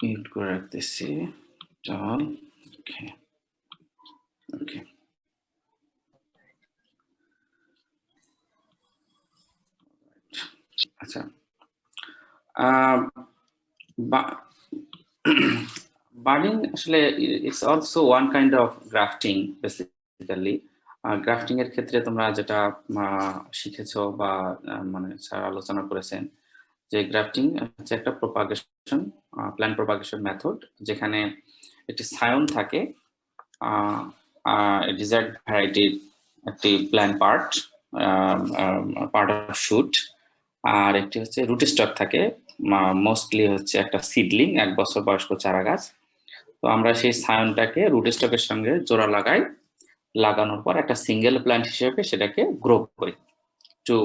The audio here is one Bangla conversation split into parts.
মিউট করে রাখতেছি ডাল। ওকে ওকে আচ্ছা বার্ডিং আসলে it's also one kind of grafting basically. Grafting এর ক্ষেত্রে তোমরা যেটা শিখেছো বা মানে স্যার আলোচনা করেছেন যে গ্রাফটিং হচ্ছে একটা প্রপাগেশন প্ল্যান্ট প্রপাগেশন মেথড, যেখানে একটি সায়ন থাকে ডিজার্ট ভ্যারাইটির একটি প্ল্যান্ট পার্ট অফ শুট, আর একটি হচ্ছে রুট স্টক থাকে, মোস্টলি হচ্ছে একটা সিডলিং 1 বছর বয়স্ক চারা গাছ। তো আমরা সেই সায়নটাকে রুট স্টকের সঙ্গে জোড়া লাগাই, লাগানোর পর একটা সিঙ্গেল প্ল্যান্ট হিসেবে সেটাকে গ্রো করি to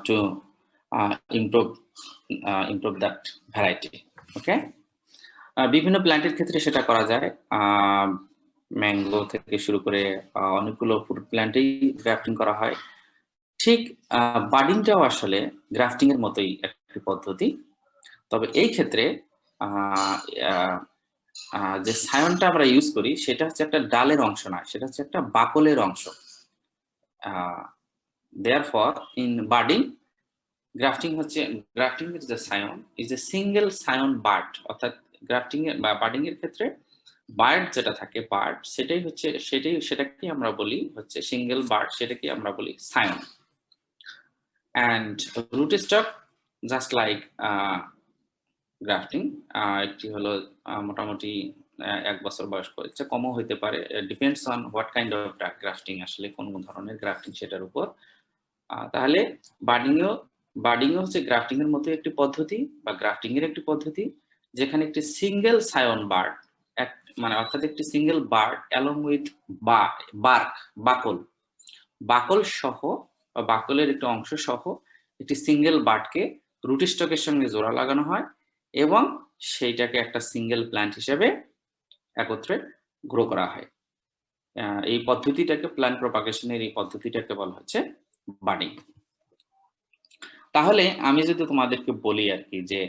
to improve improve that variety. Okay, বিভিন্ন প্ল্যান্টের ক্ষেত্রে সেটা করা যায়, ম্যাঙ্গো থেকে শুরু করে অনেকগুলো ফ্রুট প্ল্যান্টেই গ্রাফটিং করা হয়। ঠিক বাডিংটাও আসলে গ্রাফটিং এর মতোই একটি পদ্ধতি, তবে এই ক্ষেত্রে যে সায়নটা আমরা ইউজ করি সেটা হচ্ছে একটা ডালের অংশ নয়, সেটা হচ্ছে একটা বাকলের অংশ। দেয়ারফর ইন বাডিং গ্রাফটিং হচ্ছে গ্রাফটিং এর যে Sayan is a single Sayan bird, অর্থাৎ গ্রাফটিং এর বা বাডিং এর ক্ষেত্রে বার্ড যেটা থাকে বার্ড সেটাকে আমরা বলি হচ্ছে সিঙ্গেল বার্ড, সেটাকে আমরা বলি scion. And root stock just like grafting, একটি হলো মোটামুটি 1 বছর বয়স্ক, ইচ্ছা কমও হইতে পারে, depends on what kind of grafting, আসলে কোন ধরনের গ্রাফটিং সেটার উপর। তাহলে বার্ডিংও হচ্ছে গ্রাফটিং এর মতো একটি পদ্ধতি বা গ্রাফটিং এর একটি পদ্ধতি, যেখানে একটি সিঙ্গেল সায়ন বার্ড মানে অর্থাৎ একটি single bud along with bark বাকল বাকল সহ বা বাকলের একটি অংশ সহ একটি সিঙ্গেল বার্ডকে রুট স্টকের সঙ্গে জোড়া লাগানো হয় এবং সেইটাকে একটা সিঙ্গেল প্ল্যান্ট হিসেবে একত্রে গ্রো করা হয়। এই পদ্ধতিটাকে প্ল্যান্ট প্রপাগেশনের এই পদ্ধতিটাকে বলা হচ্ছে বাডিং। তাহলে আমি যদি তোমাদেরকে বলি আর কি যে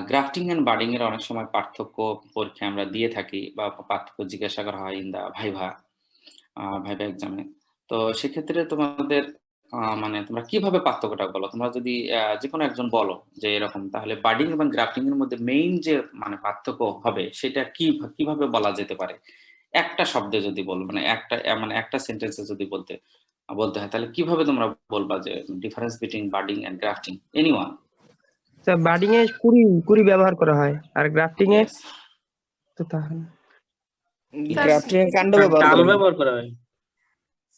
গ্রাফটিং এন্ড বার্ডিং এর অনেক সময় পার্থক্য পরীক্ষায় আমরা দিয়ে থাকি বা পার্থক্য জিজ্ঞাসা করা হয় ইন দা ভাইভা এক্সামে। তো সেক্ষেত্রে তোমাদের মানে তোমরা কিভাবে পার্থক্যটা বলো? তোমরা যদি যে কোনো একজন বলো যে এরকম, তাহলে বার্ডিং এবং গ্রাফটিং এর মধ্যে মেইন যে মানে পার্থক্য হবে সেটা কিভাবে বলা যেতে পারে? একটা শব্দে যদি বলো, মানে একটা সেন্টেন্সে যদি বলতে হয়, তাহলে কিভাবে তোমরা বলবা যে difference between budding and grafting? Anyone? Sir budding এ কুড়ি ব্যবহার করা হয়, আর গ্রাফটিং এ ইয়েস, তো তাহলে গ্রাফটিং এর কাণ্ড ব্যবহার করা হয়।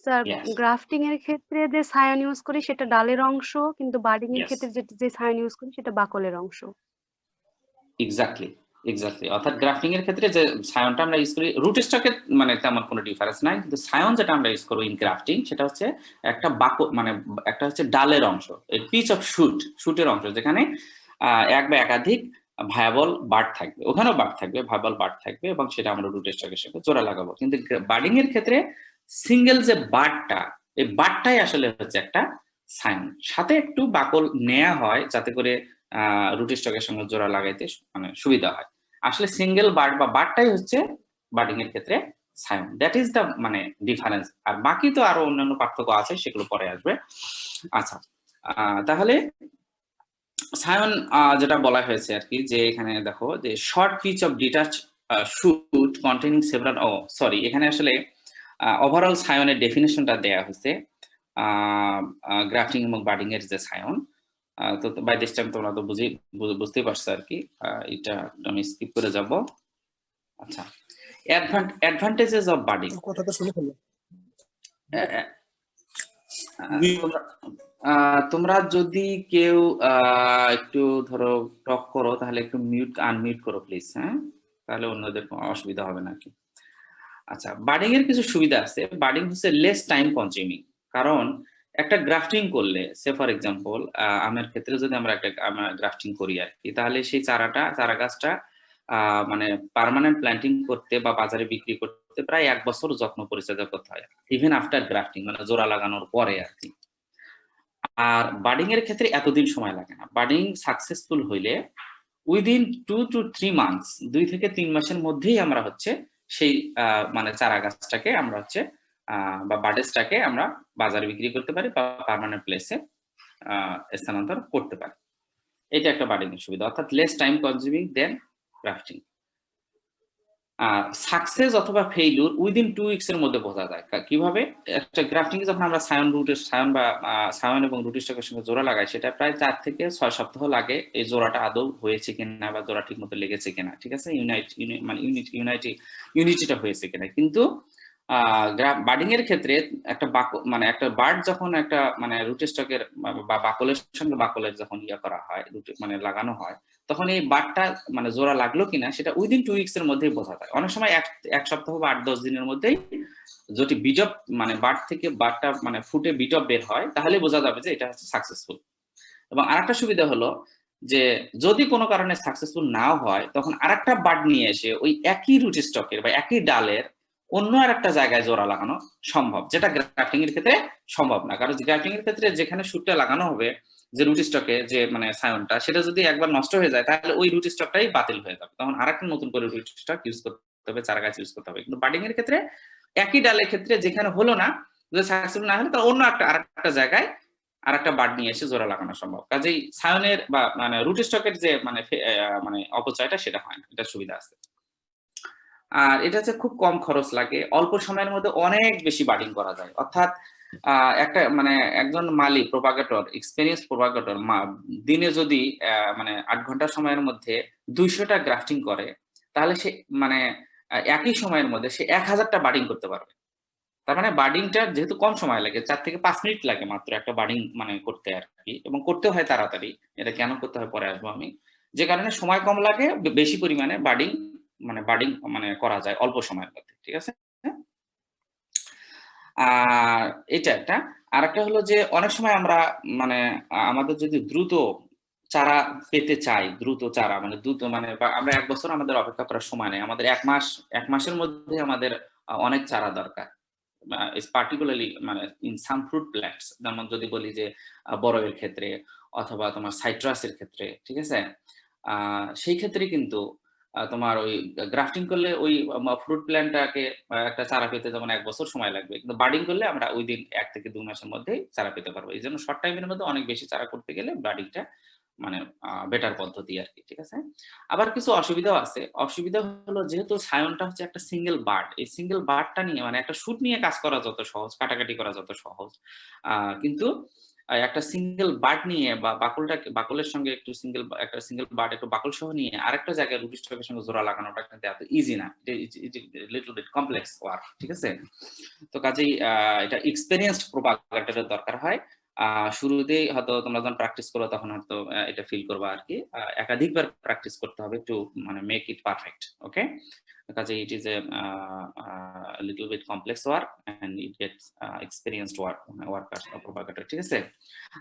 স্যার ইয়েস, গ্রাফটিং এর ক্ষেত্রে যে সায়ন ইউজ করি সেটা ডালের অংশ, কিন্তু বার্ডিং এর ইয়েস, ক্ষেত্রে যে সায়ন ইউজ করি সেটা বাকলের অংশ। এক্স্যাক্টলি। অর্থাৎ গ্রাফটিং এর ক্ষেত্রে যে সায়নটা আমরা ইউজ করি রুট স্টকের মানে তেমন কোনো ডিফারেন্স নাই, কিন্তু সায়ন যেটা আমরা ইউজ করব ইন গ্রাফটিং সেটা হচ্ছে একটা মানে একটা হচ্ছে ডালের অংশ, পিচ অফ শুটের অংশ, যেখানে এক বা একাধিক ভায়াবল বার্ড থাকবে, ওখানেও বার্ড থাকবে, ভায়াবল বার্ড থাকবে, এবং সেটা আমরা রুট স্টকের সাথে জোড়া লাগাবো। কিন্তু বার্ডিং এর ক্ষেত্রে সিঙ্গেল যে বার্ডটা, এই বার্ডটাই আসলে হচ্ছে একটা সায়ন, সাথে একটু বাকল নেওয়া হয় যাতে করে রুট স্টকের সঙ্গে জোড়া লাগাইতে মানে সুবিধা হয়। আসলে সিঙ্গেল বার্ড বা বার্ডটাই হচ্ছে বার্ডিং এর ক্ষেত্রে সায়ন, দ্যাট ইজ দ্য মানে ডিফারেন্স। আর বাকি তো আরো অন্যান্য পার্থক্য আছে, সেগুলো পরে আসবে। আচ্ছা, তাহলে সায়ন যেটা বলা হয়েছে আর কি, যে এখানে দেখো যে short piece of detach shoot containing several, sorry, এখানে আসলে ওভারঅল সায়নের ডেফিনেশনটা দেয়া হয়েছে গ্রাফটিং এবং বার্ডিং এর যে সায়ন। তো বাই দিস টাইম তোমরা তো বুঝতেই পারছো আর কি, এটা আমি স্কিপ করে যাব। আচ্ছা, অ্যাডভান্টেজেস অফ বার্ডিং। কথাটা শুনে ফেললাম। তোমরা যদি কেউ একটু ধরো টক করো তাহলে একটু আনমিউট করো প্লিজ, হ্যাঁ, তাহলে অন্যদের কোনো অসুবিধা হবে না কি। আচ্ছা, বার্ডিং এর কিছু সুবিধা আছে। বার্ডিং হচ্ছে লেস টাইম কনজিউমিং, কারণ একটা গ্রাফটিং করলে, সে ফর এক্সাম্পল আমার ক্ষেত্রে যদি আমরা গ্রাফটিং করি আর কি, তাহলে সেই চারা গাছটা মানে পার্মানেন্ট প্ল্যান্টিং করতে বা বাজারে বিক্রি করতে প্রায় 1 বছর যত্ন পরিচর্যা করতে হয়, ইভেন আফটার গ্রাফটিং, মানে জোড়া লাগানোর পরে আর কি। আর বার্ডিং এর ক্ষেত্রে এতদিন সময় লাগে না। বার্ডিং সাকসেসফুল হইলে উইদিন 2 to 3 months, 2 থেকে 3 মাসের মধ্যেই আমরা হচ্ছে সেই মানে চারা গাছটাকে আমরা হচ্ছে বা বাডেসটাকে আমরা বাজারে বিক্রি করতে পারি বা পার্মানেন্ট প্লেসে স্থানান্তর করতে পারি। এটা একটা বার্ডিং এর সুবিধা, অর্থাৎ লেস টাইম কনজিউমিং দেন গ্রাফটিং। সাকসেস অথবা ফেইলিউর উইদিন 2 উইকস এর মধ্যে বোঝা যায়। কিভাবে? একটা গ্রাফটিং যখন আমরা সায়ন এবং রুট স্টকের সঙ্গে জোড়া লাগাই, সেটা প্রায় 4 থেকে 6 সপ্তাহ লাগে এই জোড়াটা আদৌ হয়েছে কিনা বা জোড়া ঠিক মতো লেগেছে কিনা, ঠিক আছে, ইউনিটিটা হয়েছে কিনা। কিন্তু বার্ডিং এর ক্ষেত্রে একটা মানে একটা বার্ড যখন একটা মানে রুট স্টকের বা বাকলের সঙ্গে বাকলের যখন করা হয়, মানে লাগানো হয়, তখন এই বার্ডটা মানে জোড়া লাগলো কিনা সেটা উইদিন 2 উইকস এর মধ্যেই বোঝা যায়। অনেক সময় এক সপ্তাহ বা 8-10 দিনের মধ্যেই যদি বিটপ মানে বার্ড থেকে বার্ডটা মানে ফুটে বিটপ বের হয়, তাহলে বোঝা যাবে যে এটা হচ্ছে সাকসেসফুল। এবং আরেকটা সুবিধা হলো যে যদি কোনো কারণে সাকসেসফুল নাও হয়, তখন আরেকটা বার্ড নিয়ে এসে ওই একই রুট স্টকের বা একই ডালের অন্য আরেকটা জায়গায় জোড়া লাগানো সম্ভব, যেটা গ্রাফটিং এর ক্ষেত্রে সম্ভব না। কারণ গ্রাফটিং এর ক্ষেত্রে যেখানে শুটটা লাগানো হবে, যে রুট স্টকে যে মানে সায়নটা, সেটা যদি একবার নষ্ট হয়ে যায় তাহলে ওই রুট স্টকটাই বাতিল হয়ে যাবে, তখন আরেকটা নতুন করে রুট স্টক ইউজ করতে হবে, চারা গাছ ইউজ করতে হবে। কিন্তু বার্ডিং এর ক্ষেত্রে একই ডালের ক্ষেত্রে যেখানে হলো না, যদি সাকসেসফুল না হলে, তাহলে অন্য আরেকটা জায়গায় আরেকটা বার্ড নিয়ে এসে জোড়া লাগানো সম্ভব। কাজেই সায়নের বা মানে রুট স্টকের যে মানে অপচয়টা সেটা হয় না, এটা সুবিধা আছে। আর এটা হচ্ছে খুব কম খরচ লাগে, অল্প সময়ের মধ্যে অনেক বেশি বার্ডিং করা যায়। অর্থাৎ একটা মানে একজন মালি প্রোপাগেটর, এক্সপেরিয়েন্স প্রোপাগেটর দিনে যদি মানে 8 ঘন্টা সময়ের মধ্যে 200টা গ্রাফটিং করে, তাহলে সে মানে একই সময়ের মধ্যে সে 1000টা বার্ডিং করতে পারবে। তার মানে বার্ডিংটা যেহেতু কম সময় লাগে, 4 থেকে 5 মিনিট লাগে মাত্র একটা বার্ডিং মানে করতে আর কি, এবং করতে হয় তাড়াতাড়ি। এটা কেন করতে হয় পরে আসবো আমি। যে কারণে সময় কম লাগে, বেশি পরিমাণে বার্ডিং মানে করা যায় অল্প সময়ের মধ্যে, ঠিক আছে। আর এটা একটা। আরেকটা হলো যে অনেক সময় আমরা মানে আমাদের যদি দ্রুত চারা পেতে চাই, দ্রুত চারা মানে দ্রুত মানে আমরা 1 বছর আমাদের অপেক্ষা করার সময় নেই, আমাদের 1 মাসের মধ্যে আমাদের অনেক চারা দরকার। ইজ পার্টিকুলারলি মানে ইন সাম ফ্রুট প্ল্যান্টস, যেমন যদি বলি যে বরফের ক্ষেত্রে অথবা তোমার সাইট্রাসের ক্ষেত্রে, ঠিক আছে। সেই ক্ষেত্রে কিন্তু তোমার ওই গ্রাফটিং করলে ওই ফ্রুট প্ল্যান্টটাকে একটা চারা পেতে যেমন 1 বছর সময় লাগবে, কিন্তু বার্ডিং করলে আমরা উইদিন 1 থেকে 2 মাসের মধ্যেই চারা পেতে পারবো। এই জন্য শর্ট টাইমের মধ্যে অনেক বেশি চারা করতে গেলে বার্ডিংটা মানে বেটার পদ্ধতি আর কি, ঠিক আছে। আবার কিছু অসুবিধাও আছে। অসুবিধা হলো যেহেতু সায়নটা হচ্ছে একটা সিঙ্গেল বার্ড, এই সিঙ্গেল বার্ডটা নিয়ে মানে একটা শুট নিয়ে কাজ করা যত সহজ, কাটাকাটি করা যত সহজ, কিন্তু একটা সিঙ্গেল বার্ড নিয়ে বা বাকলের সঙ্গে একটা সিঙ্গেল বার্ড একটু বাকল সহ নিয়ে আরেকটা জায়গায় রুট স্টকের সঙ্গে জোড়া লাগানোটা কিন্তু এত ইজি না, লিটল বিট কমপ্লেক্স ওয়ার্ক, ঠিক আছে। তো কাজেই এটা এক্সপেরিয়েন্সড প্রোপাগেটরের দরকার হয়। শুরুতেই হয়তো তোমরা যখন প্র্যাকটিস করো তখন হয়তো এটা ফিল করবা আর কি। একাধিকবার প্র্যাকটিস করতে হবে টু মানে মেক ইট পারফেক্ট, ওকে। কাজে it is a little bit complex work and it gets experienced workers বা প্রোপাগেটর, ঠিক আছে।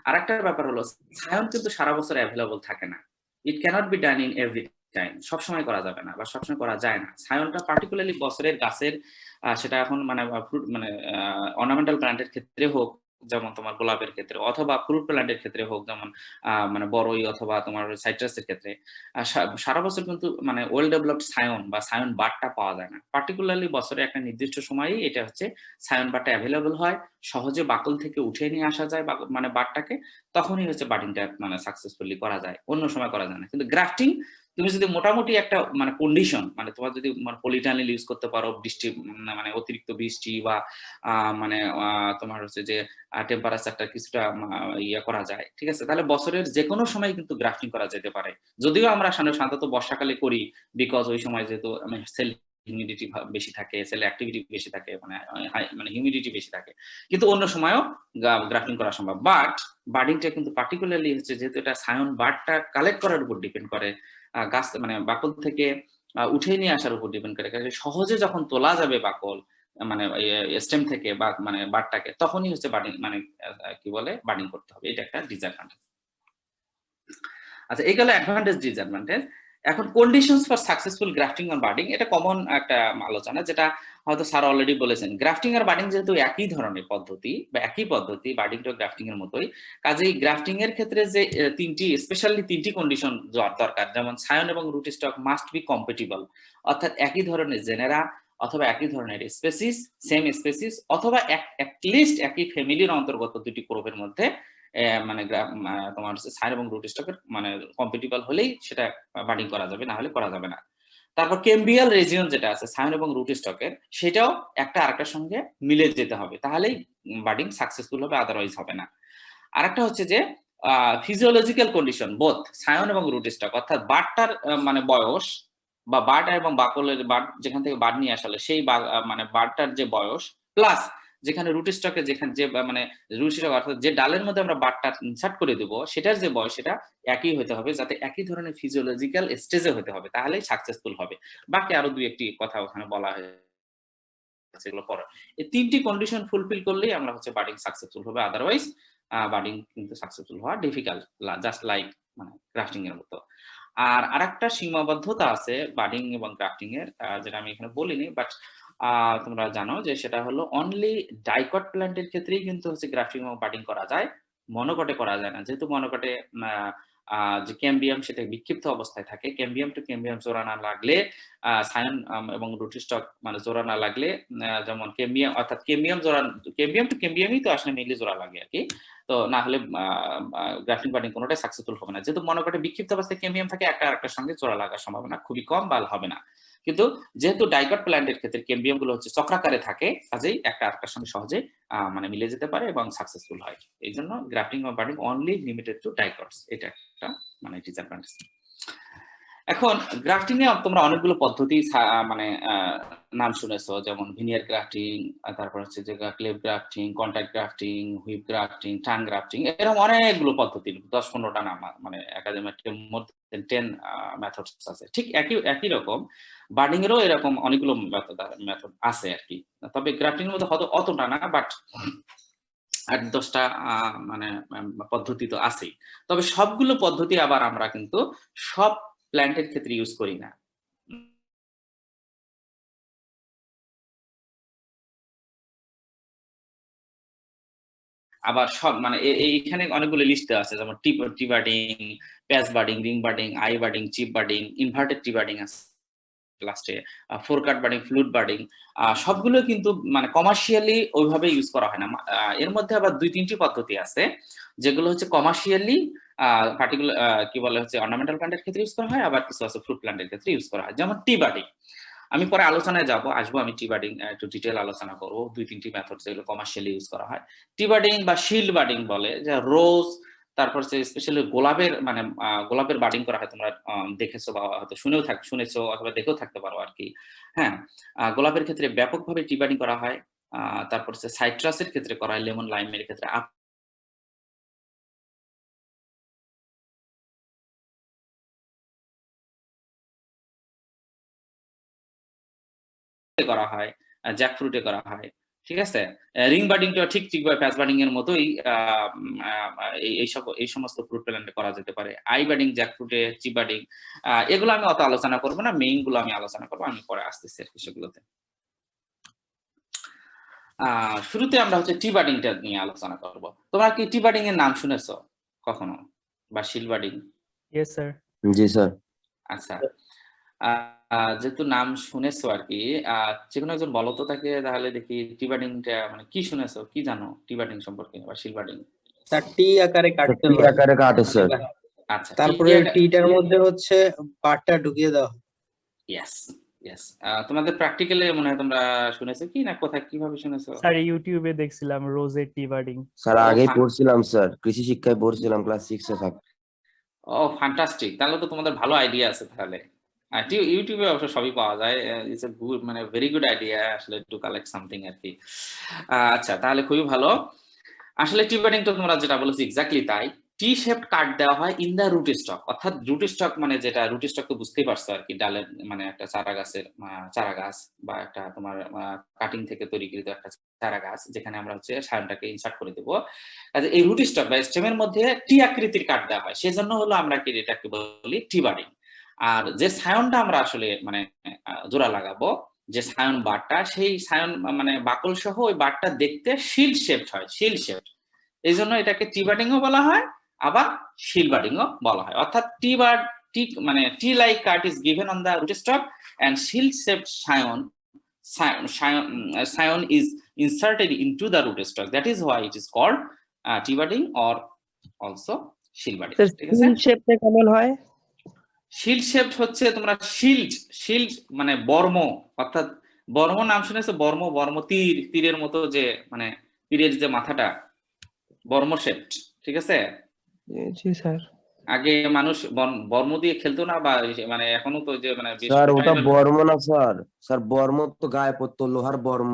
আরেকটা ব্যাপার হলো সায়ন কিন্তু সারা বছর অ্যাভেলেবল থাকে না। It cannot be done in every time, সবসময় করা যাবে না বা সবসময় করা যায় না। সায়নটা পার্টিকুলারলি বছরের গাছের সেটা এখন মানে ফ্রুট মানে অর্নামেন্টাল প্ল্যান্টের ক্ষেত্রে হোক, যেমন তোমার গোলাপের ক্ষেত্রে, অথবা ফ্রুট প্ল্যান্টের ক্ষেত্রে হোক, যেমন মানে বড়ই অথবা তোমার সাইট্রাসের ক্ষেত্রে, সারা বছর কিন্তু মানে ওয়েল ডেভেলপড সায়ন বা সায়ন বারটা পাওয়া যায় না। পার্টিকুলারলি বছরে একটা নির্দিষ্ট সময়েই এটা হচ্ছে সায়ন বারটা অ্যাভেলেবল হয়, সহজে বাকল থেকে উঠে নিয়ে আসা যায় মানে বারটাকে, তখনই হচ্ছে বার্ডিংটা মানে সাকসেসফুলি করা যায়, অন্য সময় করা যায় না। কিন্তু গ্রাফটিং তুমি যদি মোটামুটি একটা মানে কন্ডিশন মানে তোমার যদি পলিটানিল ইউজ করতে পারো, বৃষ্টি মানে অতিরিক্ত বৃষ্টি বা মানে তোমার হচ্ছে যে টেম্পারেচারটা কিছুটা করা যায়, ঠিক আছে, তাহলে বছরের যে কোনো সময় কিন্তু গ্রাফটিং করা যেতে পারে। যদিও আমরা সাধারণত বর্ষাকালে করি, বিকজ ওই সময় যেহেতু সেল হিউমিডিটি বেশি থাকে, সেল অ্যাক্টিভিটি বেশি থাকে, মানে হিউমিডিটি বেশি থাকে, কিন্তু অন্য সময়ও গ্রাফটিং করা সম্ভব। বাট বার্ডিংটা কিন্তু পার্টিকুলারলি হচ্ছে যেহেতু এটা সায়ন বার্ডটা কালেক্ট করার উপর ডিপেন্ড করে, গাছ মানে বাকল থেকে উঠে নিয়ে আসার উপর ডিপেন্ড করে। সহজে যখন তোলা যাবে বাকল মানে স্টেম থেকে বা মানে বারটাকে, তখনই হচ্ছে বার্ডিং মানে কি বলে বার্ডিং করতে হবে। এটা একটা ডিসঅ্যাডভান্টেজ। আচ্ছা, এই গেল অ্যাডভান্টেজ ডিসঅ্যাডভান্টেজ। এখন conditions for successful grafting on birding, এটা কমন একটা আলোচনা, যেটা হয়তো স্যার অলরেডি বলেছেন। গ্রাফটিং আর বার্ডিং যেহেতু একই ধরনের পদ্ধতি বা একই পদ্ধতি, বার্ডিং টা গ্রাফটিং এর মতোই, কাজেই গ্রাফটিং এর ক্ষেত্রে যে স্পেশালি তিনটি কন্ডিশন দরকার, যেমন সায়ন এবং root stock must be compatible, অর্থাৎ একই ধরনের জেনেরা অথবা একই ধরনের স্পেসিস, সেম স্পেসিস, অথবা লিস্ট একই ফ্যামিলির অন্তর্গত দুটি গ্রুপের মধ্যে মানে তোমার সাইন এবং রুট স্টকের মানে কম্পেটিবল হলেই সেটা বার্ডিং করা যাবে, না হলে করা যাবে না। তারপর ক্যাম্বিয়াল রিজিয়ন যেটা আছে সাইন এবং রুট স্টকের, সেটাও একটা আরেকটার সঙ্গে মিলে যেতে হবে, তাহলেই বার্ডিং সাকসেসফুল হবে, আদারওয়াইজ হবে না। আরেকটা হচ্ছে যে ফিজিওলজিক্যাল কন্ডিশন বোথ সায়ন এবং রুট স্টক, অর্থাৎ বার্ডটার মানে বয়স বা বার্ড এবং বাকলের বার্ড যেখান থেকে বার্ড নিয়ে আসলে সেই মানে বার্ডটার যে বয়স, প্লাস যেখানে রুট স্টকে যেখানে যে মানে রুট স্টক অর্থাৎ যে ডালের মধ্যে আমরা বার্ডটা ইনসার্ট করে দেবো সেটার যে বয়স সেটা একই হতে হবে, যাতে একই ধরনের ফিজিওলজিক্যাল স্টেজে হতে হবে, তাহলেই সাকসেসফুল হবে। বাকি আরো দুই একটি কথা ওখানে বলা হয়েছে, সেগুলো পরে। এই তিনটি কন্ডিশন ফুলফিল করলেই আমরা হচ্ছে বার্ডিং সাকসেসফুল হবে, আদারওয়াইজ বার্ডিং কিন্তু সাকসেসফুল হওয়া ডিফিকাল্ট, জাস্ট লাইক মানে গ্রাফটিং এর মতো। আর আরেকটা সীমাবদ্ধতা আছে বার্ডিং এবং গ্রাফটিং এর, যেটা আমি এখানে বলিনি, বাট তোমরা জানো যে সেটা হলো অনলি ডাইকট প্ল্যান্টের ক্ষেত্রেই কিন্তু হচ্ছে গ্রাফটিং এবং বার্ডিং করা যায়, মনোকটে করা যায় না, যেহেতু মনোকটে যে ক্যাম্বিয়াম সেটা বিক্ষিপ্ত অবস্থায় থাকে, ক্যাম্বিয়াম টু ক্যাম্বিয়াম জোড়া না লাগলে সায়ন এবং রুট স্টক মানে জোড়া না লাগলে, যেমন ক্যাম্বিয়াম অর্থাৎ ক্যাম্বিয়াম জোড়া, ক্যাম্বিয়াম টু ক্যাম্বিয়ামই তো আসলে মেইনলি জোড়া লাগে আর কি, তো না হলে গ্রাফটিং বার্ডিং কোনোটাই সাকসেসফুল হবে না, যেহেতু মনোকটে বিক্ষিপ্ত অবস্থায় ক্যাম্বিয়াম থাকে, একটা আরেকটার সঙ্গে জোড়া লাগার সম্ভাবনা খুবই কম বা হবে না। কিন্তু যেহেতু ডাইকট প্ল্যান্টের ক্ষেত্রে ক্যাম্বিয়াম গুলো হচ্ছে চক্রাকারে থাকে, কাজেই একটা আরেকটার সঙ্গে সহজে মানে মিলে যেতে পারে এবং সাকসেসফুল হয়। এই জন্য গ্রাফটিং বা বার্ডিং অনলি লিমিটেড টু ডাইকটস, এটা একটা মানে ডিসঅ্যাডভান্টেজ। এখন গ্রাফটিং এ তোমরা অনেকগুলো পদ্ধতি মানে নাম শুনেছো, যেমন ভিনিয়ার গ্রাফটিং, তারপর হচ্ছে যে cleft grafting, contact grafting, whip grafting, tongue grafting, এরকম অনেকগুলো পদ্ধতি, 10-15টা নাম মানে একাডেমিকের মধ্যে 10 মেথডস আছে। ঠিক একই রকম বার্ডিং এরও এরকম অনেকগুলো মেথড আছে আর কি, তবে গ্রাফটিং এর মধ্যে হয়তো অতটা না, বাট 8-10টা মানে পদ্ধতি তো আছেই। তবে সবগুলো পদ্ধতি আবার আমরা কিন্তু সব প্ল্যান্টের ক্ষেত্রে ইউজ করি না। আবার সব মানে এইখানে অনেকগুলো লিস্ট দেওয়া আছে, যেমন T budding, patch budding, ring budding, I budding, chip budding, inverted T budding আছে লাস্টে, forkert budding, flute budding, সবগুলো কিন্তু মানে কমার্শিয়ালি ওইভাবে ইউজ করা হয় না। এর মধ্যে আবার 2-3টি পদ্ধতি আছে যেগুলো হচ্ছে কমার্শিয়ালি পার্টিকুলার কি বলে হচ্ছে অর্নামেন্টাল প্ল্যান্টের ক্ষেত্রে ইউজ করা হয়, আবার কিছু আছে ফ্রুট প্ল্যান্টের ক্ষেত্রে ইউজ করা হয়, যেমন টি বার্ডিং। আমি পরে আলোচনায় আসবো, আমি টি বার্ডিং একটু ডিটেল আলোচনা করবো, 2-3টি মেথড যেগুলো কমার্শিয়ালি ইউজ করা হয়। টি বার্ডিং বা শিল্ড বার্ডিং বলে, যে রোজ, তারপর স্পেশালি গোলাপের মানে গোলাপের বার্ডিং করা হয়, তোমরা দেখেছো বা হয়তো শুনেছো অথবা দেখেও থাকতে পারো আর কি। হ্যাঁ, গোলাপের ক্ষেত্রে ব্যাপকভাবে টি বার্ডিং করা হয়, তারপর সাইট্রাসের ক্ষেত্রে করা হয়, লেমন লাইমের ক্ষেত্রে করা হয়, জ্যাকফ্রুটে করা হয়, ঠিক আছে। রিং বার্ডিংটা ঠিকভাবে প্যাচ বার্ডিং এর মতোই এই সমস্ত ফ্রুট প্ল্যান্টে করা যেতে পারে। আই বার্ডিং, জ্যাকফ্রুটে, চিপ বার্ডিং, এগুলো আমি অত আলোচনা করবো না, মেইন গুলো আমি আলোচনা করবো, আমি পরে আসতেছি আর কি সেগুলোতে। শুরুতে আমরা হচ্ছে টি বার্ডিংটা নিয়ে আলোচনা করব। তোমরা কি টি বার্ডিং এর নাম শুনেছো কখনো, বা শিল বার্ডিং? Yes sir. জি স্যার। আচ্ছা, যেহেতু নাম শুনেছো আর কি, যে কোনো একজন বলো তো তাকে, তাহলে দেখি টি বার্ডিংটা মানে কি শুনেছো, কি জানো টি বার্ডিং সম্পর্কে বা শিল বার্ডিং? স্যার টি আকারে কাটতে টি হয়, আকারে কাটে স্যার। আচ্ছা, তারপরে টিটার মধ্যে হচ্ছে পাটটা ঢুকিয়ে দেওয়া হয়। Yes yes. তোমাদের প্র্যাকটিক্যালে মনে হয় তোমরা শুনেছো কি না, কোথায় কিভাবে শুনেছো? স্যার ইউটিউবে দেখছিলাম রোজের টি বার্ডিং। স্যার আগেই পড়ছিলাম স্যার, কৃষি শিক্ষায় পড়ছিলাম ক্লাস 6 এ থাকতে। ও ফ্যান্টাস্টিক, তাহলে তো তোমাদের ভালো আইডিয়া আছে তাহলে। ইউটিউবে অবশ্য সবই পাওয়া যায়, ইটস এ গুড মানে ভেরি গুড আইডিয়া আসলে টু কালেক্ট সামথিং আর কি। আচ্ছা, তাহলে খুবই ভালো। আসলে টি বার্ডিং তো তোমরা যেটা বলেছো এক্স্যাক্টলি তাই, টি শেপ কাট দেওয়া হয় ইন দা রুট স্টক, অর্থাৎ রুট স্টক মানে যেটা রুট স্টক তো বুঝতেই পারছো আর কি, ডালের মানে একটা চারা গাছের চারা গাছ বা একটা তোমার কাটিং থেকে তৈরিকৃত একটা চারা গাছ, যেখানে আমরা হচ্ছে সায়নটাকে ইনসার্ট করে দেবো। কাজে এই রুট স্টক বা স্টেমের মধ্যে টি আকৃতির কাট দেওয়া হয়, সেজন্য হলো আমরা কি এটাকে বলি টি বার্ডিং। আর যে সায়নটা আমরা আসলে মানে জোড়া লাগাবো, যে সায়ন বারটা, সেই সায়ন মানে বাকল সহ ওই বারটা দেখতে শিল্ড শেপড হয়, শিল্ড শেপড। এই জন্য এটাকে টি বার্ডিংও বলা হয়, আবার শিল্ড বার্ডিংও বলা হয়। অর্থাৎ টি বার্ড, টি মানে T like cut is given on the root stock and shield shaped scion is inserted into the root stock. That is why it is called tea budding or also shield budding. Sir ঠিক আছে, সিল শেপটা কেমন হয়? শিল্ড শেপড হচ্ছে তোমরা শিল্ড, শিল্ড মানে বর্ম, অর্থাৎ বর্ম নাম শুনেছো? বর্ম, বর্ম তীর, তীরের মতো যে মানে তীরের যে মাথাটা, বর্ম শেপড। ঠিক আছে, জি স্যার। আগে মানুষ বর্ম দিয়ে খেলতো না, বা মানে এখনো তো যে মানে স্যার ওটা বর্ম না স্যার, স্যার বর্ম তো গায়ে পড়তো, লোহার বর্ম,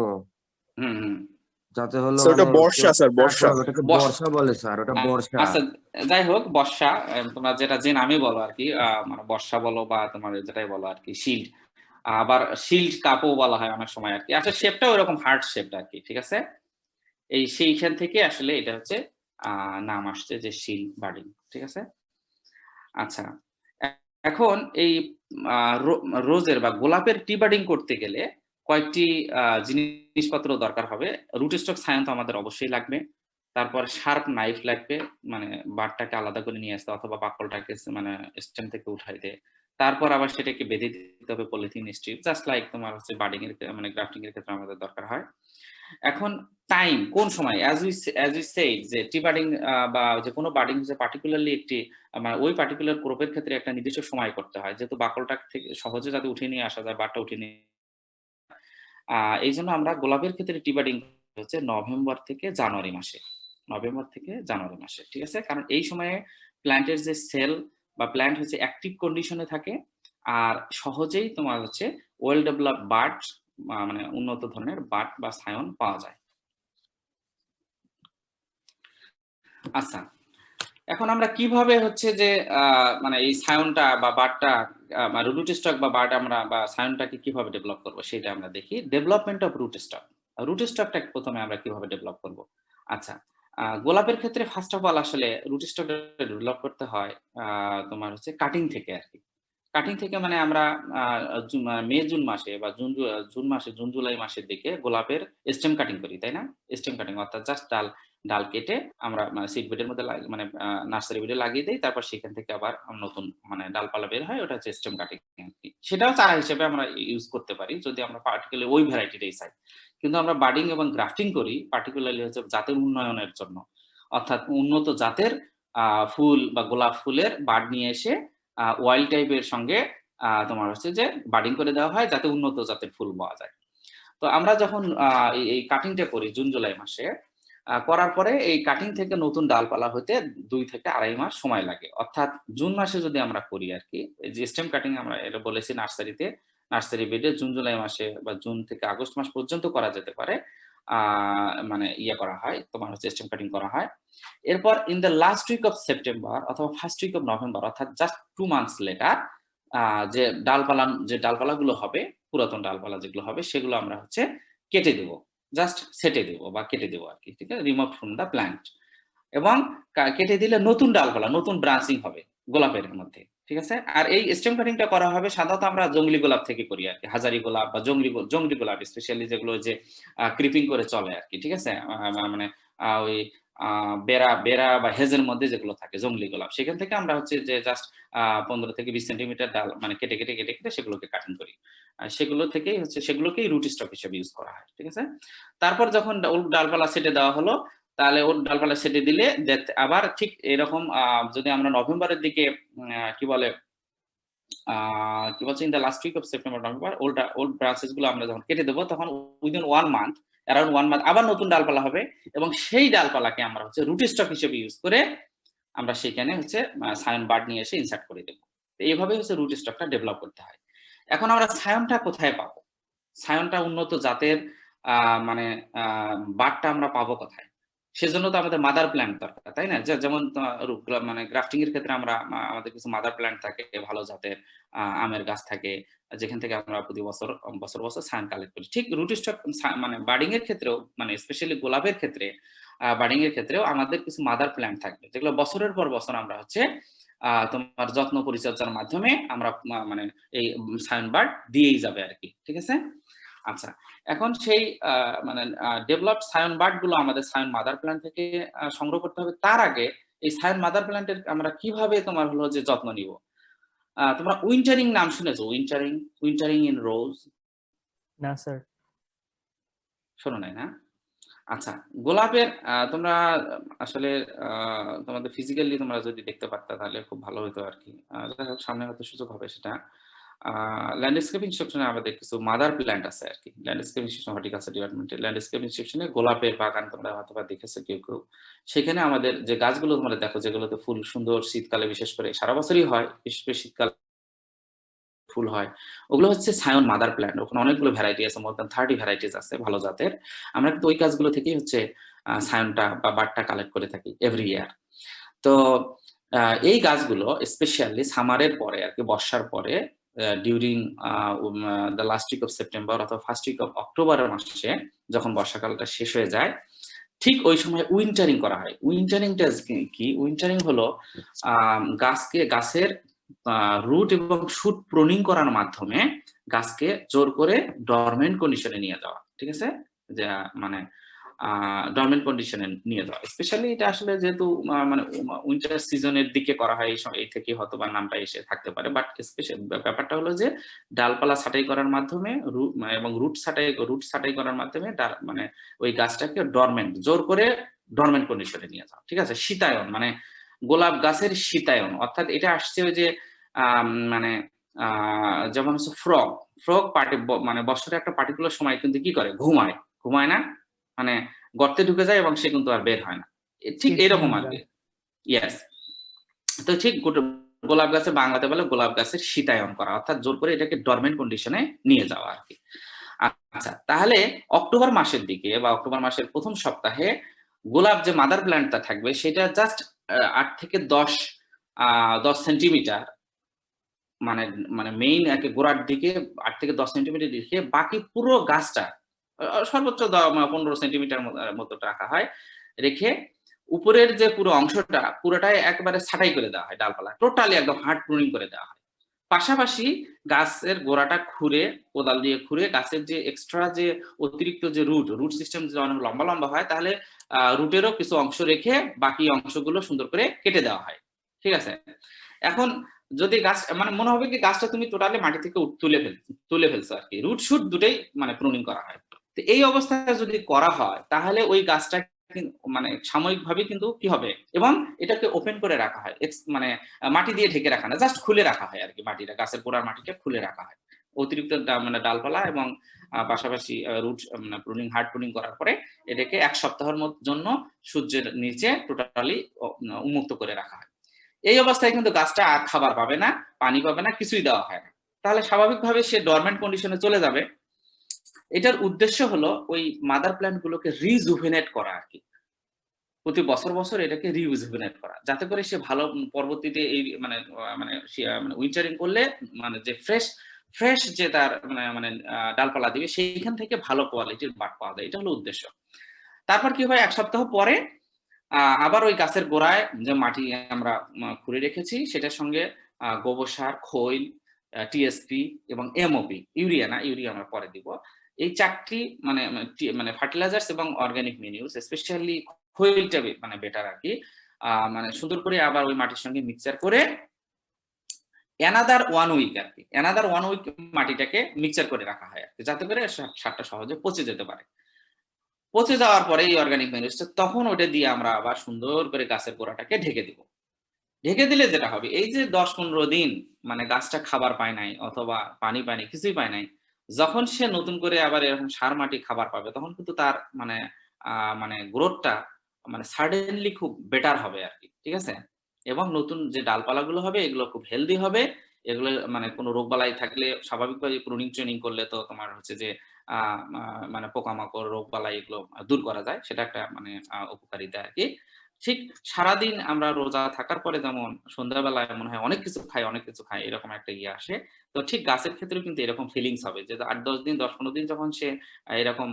যাতে হলো ওটা বর্ষা স্যার, বর্ষা, ওটাকে বর্ষা বলে স্যার, ওটা বর্ষা। আচ্ছা যাই হোক, বর্ষা তোমরা যেটা যে নামে বলো আর কি, মানে বর্ষা বলো বা তোমার যেটাই বলো আর কি, শিল্ড, আবার শিল্ড কাপও বলা হয় অনেক সময় আর কি। আসলে শেপটা ওইরকম হার্ট শেপটা আর কি। ঠিক আছে, এই সেইখান থেকে আসলে এটা হচ্ছে নাম আসছে যে শিল্ড বার্ডিং। ঠিক আছে, আচ্ছা এখন এই রোজের বা গোলাপের টি বার্ডিং করতে গেলে কয়েকটি জিনিসপত্র দরকার হবে। রুট স্টক সায়ন তো আমাদের অবশ্যই লাগবে, তারপর শার্প নাইফ লাগবে, মানে বারটাকে আলাদা করে নিয়ে আসতে অথবা বাকলটাকে মানে স্টেম থেকে উঠাইতে, তারপর আবার সেটাকে বেঁধে দিতে হবে পলিথিন স্ট্রিপ, জাস্ট লাইক তোমার হচ্ছে বার্ডিং এর মানে গ্রাফটিং এর ক্ষেত্রে আমাদের দরকার হয়। এখন টাইম কোন সময়, অ্যাজ উই সেড যে টি বার্ডিং বা যে কোনো বার্ডিং হচ্ছে পার্টিকুলারলি একটি মানে ওই পার্টিকুলার ক্রপের ক্ষেত্রে একটা নির্দিষ্ট সময় করতে হয়, যেহেতু বাকলটা থেকে সহজে যাতে উঠিয়ে নিয়ে আসা যায়, বারটা উঠিয়ে নিয়ে এই জন্য আমরা গোলাপের ক্ষেত্রে টি বার্ডিং হচ্ছে নভেম্বর থেকে জানুয়ারি মাসে, নভেম্বর থেকে জানুয়ারি মাসে। ঠিক আছে, কারণ এই সময়ে প্ল্যান্টের যে সেল বা প্ল্যান্ট হচ্ছে অ্যাক্টিভ কন্ডিশনে থাকে, আর সহজেই তোমার হচ্ছে ওয়েল ডেভেলপ বার্ড মানে উন্নত ধরনের বার্ড বা সায়ন পাওয়া যায়। আচ্ছা, এখন আমরা কিভাবে হচ্ছে যে মানে এই সায়নটা বা বার্ডটা রুট স্টক বা বার্ড আমরা বা সায়নটাকে কিভাবে ডেভেলপ করব সেটা আমরা দেখি। Development of root stock, root স্টকটা প্রথমে আমরা কিভাবে ডেভেলপ করব। আচ্ছা, গোলাপের ক্ষেত্রে ফার্স্ট অফ অল আসলে রুট স্টক ডেভেলপ করতে হয় তোমার হচ্ছে কাটিং থেকে আর কি। কাটিং থেকে মানে আমরা মে জুন মাসে বা জুন মাসে, জুন জুলাই মাসের দিকে গোলাপের স্টেম কাটিং করি, তাই না? স্টেম কাটিং অর্থাৎ জাস্ট ডাল কেটে আমরা সিড বেডের মধ্যে মানে নার্সারি বেডে লাগিয়ে দেই, তারপর সেখান থেকে আবার নতুন মানে ডালপালা বের হয়, ওটা হচ্ছে স্টেম কাটিং। সেটাও চারা হিসেবে আমরা ইউজ করতে পারি যদি আমরা পার্টিকুলারলি ওই ভ্যারাইটিটাই চাই। কিন্তু আমরা বার্ডিং এবং গ্রাফটিং করি পার্টিকুলারলি হচ্ছে জাতের উন্নয়নের জন্য, অর্থাৎ উন্নত জাতের ফুল বা গোলাপ ফুলের বার্ড নিয়ে এসে ওয়াইল্ড টাইপের সঙ্গে তোমার হচ্ছে যে বার্ডিং করে দেওয়া হয়, যাতে উন্নত জাতের ফুল পাওয়া যায়। তো আমরা যখন এই কাটিংটা করি জুন জুলাই মাসে, করার পরে এই কাটিং থেকে নতুন ডালপালা হতে 2 থেকে 2.5 মাস সময় লাগে। অর্থাৎ জুন মাসে যদি আমরা করি আর কি, যে স্টেম কাটিং আমরা এটা বলেছি নার্সারিতে, নার্সারি বেডে জুন জুলাই মাসে বা জুন থেকে আগস্ট মাস পর্যন্ত করা যেতে পারে, মানে ইয়ে করা হয় তোমার হচ্ছে স্টেম কাটিং করা হয়। এরপর in the last week of September অথবা ফার্স্ট উইক অফ নভেম্বর, অর্থাৎ জাস্ট 2 মান্থস লেটার, যে ডালপালাগুলো হবে, পুরাতন ডালপালা যেগুলো হবে সেগুলো আমরা হচ্ছে কেটে দেব, জাস্ট সেটে দেব বা কেটে দেব আর কি। ঠিক আছে, রিমুভ ফ্রম দ্য প্ল্যান্ট, এবং কেটে দিলে নতুন ডালপালা, নতুন ব্রাঞ্চিং হবে গোলাপের মধ্যে। ঠিক আছে, আর এই স্টেম কাটিংটা করা হবে সাধারণত আমরা জঙ্গলি গোলাপ থেকে করি আর কি, হাজারি গোলাপ বা জঙ্গলি গোলাপ স্পেশালি যেগুলো যে ক্রিপিং করে চলে আর কি। ঠিক আছে, মানে ওই বেড়া বা হেজের মধ্যে যেগুলো থাকে জঙ্গলি গোলাপ, সেখান থেকে আমরা হচ্ছে যে জাস্ট 15 থেকে 20 সেন্টিমিটার ডাল মানে কেটে কেটে কেটে কেটে সেগুলোকে কাটিং করি, সেগুলোকেই রুট স্টক হিসেবে ইউজ করা হয়। ঠিক আছে, তারপর যখন ডালপালা সেটে দেওয়া হলো, তাহলে ওর ডালপালা সেটে দিলে আবার ঠিক এরকম যদি আমরা নভেম্বরের দিকে কি বলছে in the last week of September November old branches গুলো আমরা যখন কেটে দেবো, তখন উইদিন 1 মান্থ, অ্যারাউন্ড 1 মান্থ আবার নতুন ডালপালা হবে, এবং সেই ডালপালাকে আমরা হচ্ছে রুট স্টক হিসেবে ইউজ করে আমরা সেখানে হচ্ছে সায়ন বার্ড নিয়ে এসে ইনসার্ট করে দেবো। এইভাবে হচ্ছে রুট স্টকটা ডেভেলপ করতে হয়। এখন আমরা সায়নটা কোথায় পাবো? সায়নটা উন্নত জাতের মানে বার্ডটা আমরা পাবো কোথায়? সেজন্য তো আমাদের মাদার প্ল্যান্ট দরকার, তাই না? যেমন মানে গ্রাফটিং এর ক্ষেত্রে আমাদের কিছু মাদার প্ল্যান্ট থাকে, ভালো জাতের আমের গাছ থাকে, যেখান থেকে আমরা প্রতি বছর বছর সায়ন কালেক্ট করি। ঠিক রুট স্টক মানে বার্ডিং এর ক্ষেত্রেও, মানে স্পেশালি গোলাপের ক্ষেত্রে, বার্ডিং এর ক্ষেত্রেও আমাদের কিছু মাদার প্ল্যান্ট থাকবে, যেগুলো বছরের পর বছর আমরা হচ্ছে তোমার যত্ন পরিচর্যার মাধ্যমে আমরা মানে এই সায়ন বার্ড দিয়েই যাবে আর কি, ঠিক আছে। আচ্ছা, এখন সেই মানে ডেভেলপড সায়ন বার্ড গুলো আমাদের সায়ন মাদার প্ল্যান্ট থেকে সংগ্রহ করতে হবে। তার আগে এই সায়ন মাদার প্ল্যান্টের আমরা কিভাবে তোমার হলো যে যত্ন নিব। তোমরা উইন্টারিং নাম শুনেছো? উইন্টারিং, উইন্টারিং ইন রোজ? না স্যার। শোনো নাই না? আচ্ছা, গোলাপের তোমরা আসলে তোমাদের ফিজিক্যালি তোমরা যদি দেখতে পারতা তাহলে খুব ভালো হতো আর কি। সামনে হয়তো সুযোগ হবে সেটা। ল্যান্ডস্কেপিং সেকশনে আমাদের কিছু মাদার প্ল্যান্ট আছে আর কি। ল্যান্ডস্কেপিং সেকশন, হর্টিকালচার ডিপার্টমেন্টে ল্যান্ডস্কেপিং সেকশনে গোলাপের বাগান তোমরা হয়তো বা দেখেছো কেউ কেউ। সেখানে আমাদের যে গাছগুলো তোমরা দেখো যেগুলোতে ফুল সুন্দর শীতকালে বিশেষ করে, সারা বছরই হয়, বিশেষ করে শীতকালে ফুল হয়, ওগুলো হচ্ছে সায়ন মাদার প্ল্যান্ট। ওখানে অনেকগুলো ভ্যারাইটি আছে, মোর দ্যান 30 ভ্যারাইটিস আছে ভালো জাতের। আমরা কিন্তু ওই গাছগুলো থেকেই হচ্ছে সায়নটা বা বাডটা কালেক্ট করে থাকি এভরি ইয়ার। তো এই গাছগুলো স্পেশালি সামারের পরে আর কি, বর্ষার পরে during the last week of September অথবা ফার্স্ট উইক অফ অক্টোবরের মাসে যখন বর্ষাকালটা শেষ হয়ে যায়, ঠিক ওই সময় উইন্টারিং করা হয়। উইন্টারিংটা কি? উইন্টারিং হলো গাছের রুট এবং শুট প্রুনিং করার মাধ্যমে গাছকে জোর করে ডরমেন্ট কন্ডিশনে নিয়ে যাওয়া, ঠিক আছে, যে মানে ডরমেন্ট কন্ডিশনে নিয়ে যাওয়া। স্পেশালি এটা আসলে যেহেতু মানে উইন্টার সিজনের দিকে করা হয়, এই থেকে হয়তো বা নামটা এসে থাকতে পারে, বাট স্পেশাল ব্যাপারটা হলো যে ডালপালা ছাঁটাই করার মাধ্যমে এবং রুট ছাঁটাই করার মাধ্যমে মানে ওই গাছটাকে জোর করে ডরমেন্ট কন্ডিশনে নিয়ে যাওয়া, ঠিক আছে। শীতায়ন মানে গোলাপ গাছের শীতায়ন, অর্থাৎ এটা আসছে ওই যে মানে যেমন হচ্ছে ফ্রগ মানে বছরের একটা পার্টিকুলার সময় কিন্তু কি করে, ঘুমায় না, মানে গর্তে ঢুকে যায় এবং সে কিন্তু আর বের হয় না, ঠিক এরকম আর কি। ইয়েস, তো ঠিক গোলাপ গাছের বাংলাতে বলে গোলাপ গাছের শীতায়ন করা, অর্থাৎ জোর করে এটাকে ডরমেন্ট কন্ডিশনে নিয়ে যাওয়া আর কি। আচ্ছা, তাহলে অক্টোবর মাসের দিকে বা অক্টোবর মাসের প্রথম সপ্তাহে গোলাপ যে মাদার প্ল্যান্টটা থাকবে সেটা জাস্ট 8 থেকে 10 সেন্টিমিটার, মানে মানে মেইন একে গোড়ার দিকে 8 থেকে 10 সেন্টিমিটার দিকে, বাকি পুরো গাছটা সর্বোচ্চ 15 সেন্টিমিটার মতো রাখা হয়, রেখে উপরের যে পুরো অংশটা পুরোটাই একবারে ছাঁটাই করে দেওয়া হয়, ডালপালা টোটালি একদম হার্ড প্রুনিং করে দেওয়া হয়। পাশাপাশি গাছের গোড়াটা খুঁড়ে, কোদাল দিয়ে খুঁড়ে গাছের যে এক্সট্রা যে অতিরিক্ত যে রুট সিস্টেম যে অনেক লম্বা লম্বা হয়, তাহলে রুটেরও কিছু অংশ রেখে বাকি অংশগুলো সুন্দর করে কেটে দেওয়া হয়, ঠিক আছে। এখন যদি গাছ মানে মনে হবে কি গাছটা তুমি টোটালি মাটি থেকে তুলে ফেলছো আর কি, রুট শুট দুটোই মানে প্রুনিং করা হয়। তো এই অবস্থায় যদি করা হয় তাহলে ওই গাছটা মানে সাময়িকভাবে কিন্তু কি হবে, এবং এটাকে ওপেন করে রাখা হয়, মানে মাটি দিয়ে ঢেকে রাখা না, জাস্ট খুলে রাখা হয় আর কি, মাটিটা গাছের গোড়ার মাটিটা খুলে রাখা হয় অতিরিক্ত মানে ডালপালা এবং পাশাপাশি রুট মানে হার্ড প্রুনিং করার পরে এটাকে 1 সপ্তাহের জন্য সূর্যের নিচে টোটালি উন্মুক্ত করে রাখা হয়। এই অবস্থায় কিন্তু গাছটা আর খাবার পাবে না, পানি পাবে না, কিছুই দেওয়া হয় না, তাহলে স্বাভাবিকভাবে সে ডরমেন্ট কন্ডিশনে চলে যাবে। এটার উদ্দেশ্য হলো ওই মাদার প্ল্যান্ট গুলোকে রিজুভেনেট করা আর কি, প্রতি বছর এটাকে রিজুভেনেট করা, যাতে করে সে ভালো পরবর্তীতে এই মানে মানে উইন্টারিং করলে মানে যে ফ্রেশ যে তার মানে ডালপালা দিবে সেইখান থেকে ভালো কোয়ালিটির বাট পাওয়া যায়, এটা হলো উদ্দেশ্য। তারপর কি হয়, 1 সপ্তাহ পরে আবার ওই গাছের গোড়ায় যে মাটি আমরা খুঁড়ে রেখেছি সেটার সঙ্গে গোবর সার, খৈল, টিএসপি এবং এমওপি, ইউরিয়া আমরা পরে দিব, এই 4টি মানে ফার্টিলাইজার্স এবং অর্গানিক ম্যানিউরস, স্পেশালি খৈলটা মানে বেটার আর কি, মানে সুন্দর করে আবার ওই মাটির সঙ্গে মিক্সচার করে অ্যানাদার 1 উইক আর কি, অ্যানাদার 1 উইক মাটিটাকে মিক্সচার করে রাখা হয় আর কি, যাতে করে সারটা সহজে পচে যেতে পারে। পচে যাওয়ার পরে এই অর্গানিক ম্যানিউরসটা তখন ওটা দিয়ে আমরা আবার সুন্দর করে গাছের গোড়াটাকে ঢেকে দিব। ঢেকে দিলে যেটা হবে, এই যে 10-15 দিন মানে গাছটা খাবার পায় নাই অথবা পানি পায়নি, কিছুই পায় নাই, যখন সে নতুন করে আবার এরকম সার মাটি খাবার পাবে তখন কিন্তু তার মানে মানে গ্রোথটা মানে সাডেনলি খুব বেটার হবে আর কি, ঠিক আছে। এবং নতুন যে ডালপালাগুলো হবে এগুলো খুব হেলদি হবে, এগুলো মানে কোনো রোগবালাই থাকলে স্বাভাবিকভাবে প্রুনিং ট্রেনিং করলে তো তোমার হচ্ছে যে মানে পোকামাকড়, রোগবালাই এগুলো দূর করা যায়, সেটা একটা মানে উপকারিতা আর কি। ঠিক সারাদিন আমরা রোজা থাকার পরে যেমন সন্ধ্যাবেলায় মনে হয় অনেক কিছু খাই এরকম একটা ইয়ে আসে। তো ঠিক গাছের ক্ষেত্রেও কিন্তু এরকম ফিলিংস হবে যে ৮-১০ দিন ১০-১৫ দিন যখন সে এরকম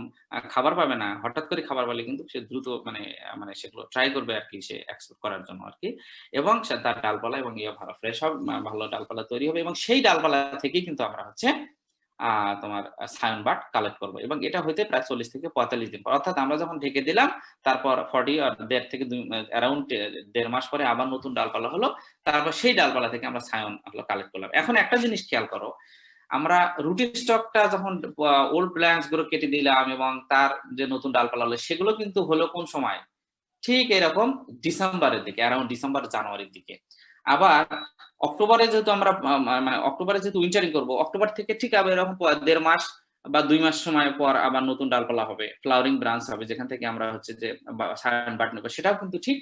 খাবার পাবে না, হঠাৎ করে খাবার পেলে কিন্তু সে দ্রুত মানে সেগুলো ট্রাই করবে আরকি, সে অ্যাকসেপ্ট করার জন্য আরকি। এবং সে তার ডালপালা এবং ইয়ে ভালো ফ্রেশ হবে, ভালো ডালপালা তৈরি হবে এবং সেই ডালপালা থেকেই কিন্তু আমরা হচ্ছে তোমার সায়ন বাট কালেক্ট করব এবং এটা হইতে প্রায় ৪০ থেকে ৪৫ দিন পর। অর্থাৎ আমরা যখন ঢেকে দিলাম তারপর 40 আর ১.৫ থেকে ২ অ্যারাউন্ড ১.৫ মাস পরে আবার নতুন ডালপালা হলো। তারপর সেই ডালপালা থেকে আমরা সায়ন কালেক্ট করলাম। এখন একটা জিনিস খেয়াল করো, আমরা রুটের স্টকটা যখন ওল্ড প্ল্যান্টস গুলো কেটে দিলাম এবং তার যে নতুন ডালপালা হলো সেগুলো কিন্তু হলো কোন সময়? ঠিক এরকম ডিসেম্বরের দিকে, অ্যারাউন্ড ডিসেম্বর জানুয়ারির দিকে। আবার অক্টোবরে যেহেতু আমরা মানে অক্টোবরে যেহেতু উইন্টারিং করব, অক্টোবর থেকে ঠিক আবার এরকম ১.৫ মাস বা ২ মাস সময় পর আবার নতুন ডালপালা হবে, ফ্লাওয়ারিং ব্রাঞ্চ হবে যেখান থেকে আমরা হচ্ছে যে সায়ন বাট নেব, সেটাও কিন্তু ঠিক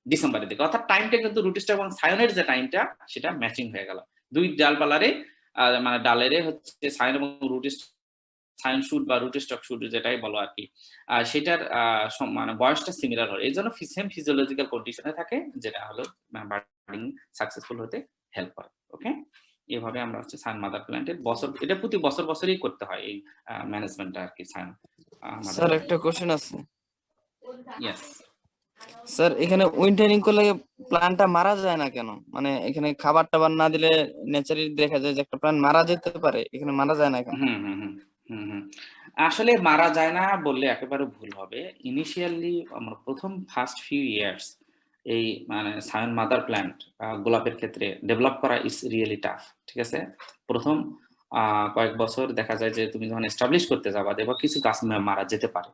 ডিসেম্বরের দিকে। অর্থাৎ টাইমটা কিন্তু রুট স্টক এবং সায়নের যে টাইমটা সেটা ম্যাচিং হয়ে গেল। ২ ডালপালারে মানে ডালেরে হচ্ছে সায়ন এবং রুট সায়েন্স শুট বা রুট স্টক শুট যেটাই বলো আরকি। সেটার মানে বয়সটা সিমিলার হয়। এজন্য সেম ফিজিওলজিক্যাল কন্ডিশনে থাকে, যেটা হলো বার্ডিং সাকসেসফুল হতে হেল্প করে। ওকে? এভাবে আমরা হচ্ছে সায়েন মাদার প্ল্যান্টের এটা প্রতি বছরই করতে হয় এই ম্যানেজমেন্টটা আরকি সায়েন মাদার। স্যার একটা কোশ্চেন আছে। ইয়েস। স্যার এখানে উইন্টারিং করলে প্ল্যান্টটা মারা যায় না কেন? মানে এখানে খাবার-টাবার না দিলে ন্যাচারালি দেখা যায় যে একটা প্ল্যান্ট মারা যেতে পারে। এখানে মারা যায় না কেন? হুম। আসলে মারা যায় না বললে একেবারে ভুল হবে। ইনিশিয়ালি আমরা প্রথম ফার্স্ট ফিউ ইয়ার্স এই মানে সায়ন মাদার প্ল্যান্ট গোলাপের ক্ষেত্রে ডেভেলপ করা ইজ রিয়েলি টাফ। ঠিক আছে? প্রথম কয়েক বছর দেখা যায় যে তুমি যখন এস্টাবলিশ করতে যাবা দেখবা কিছু গাছ মারা যেতে পারে।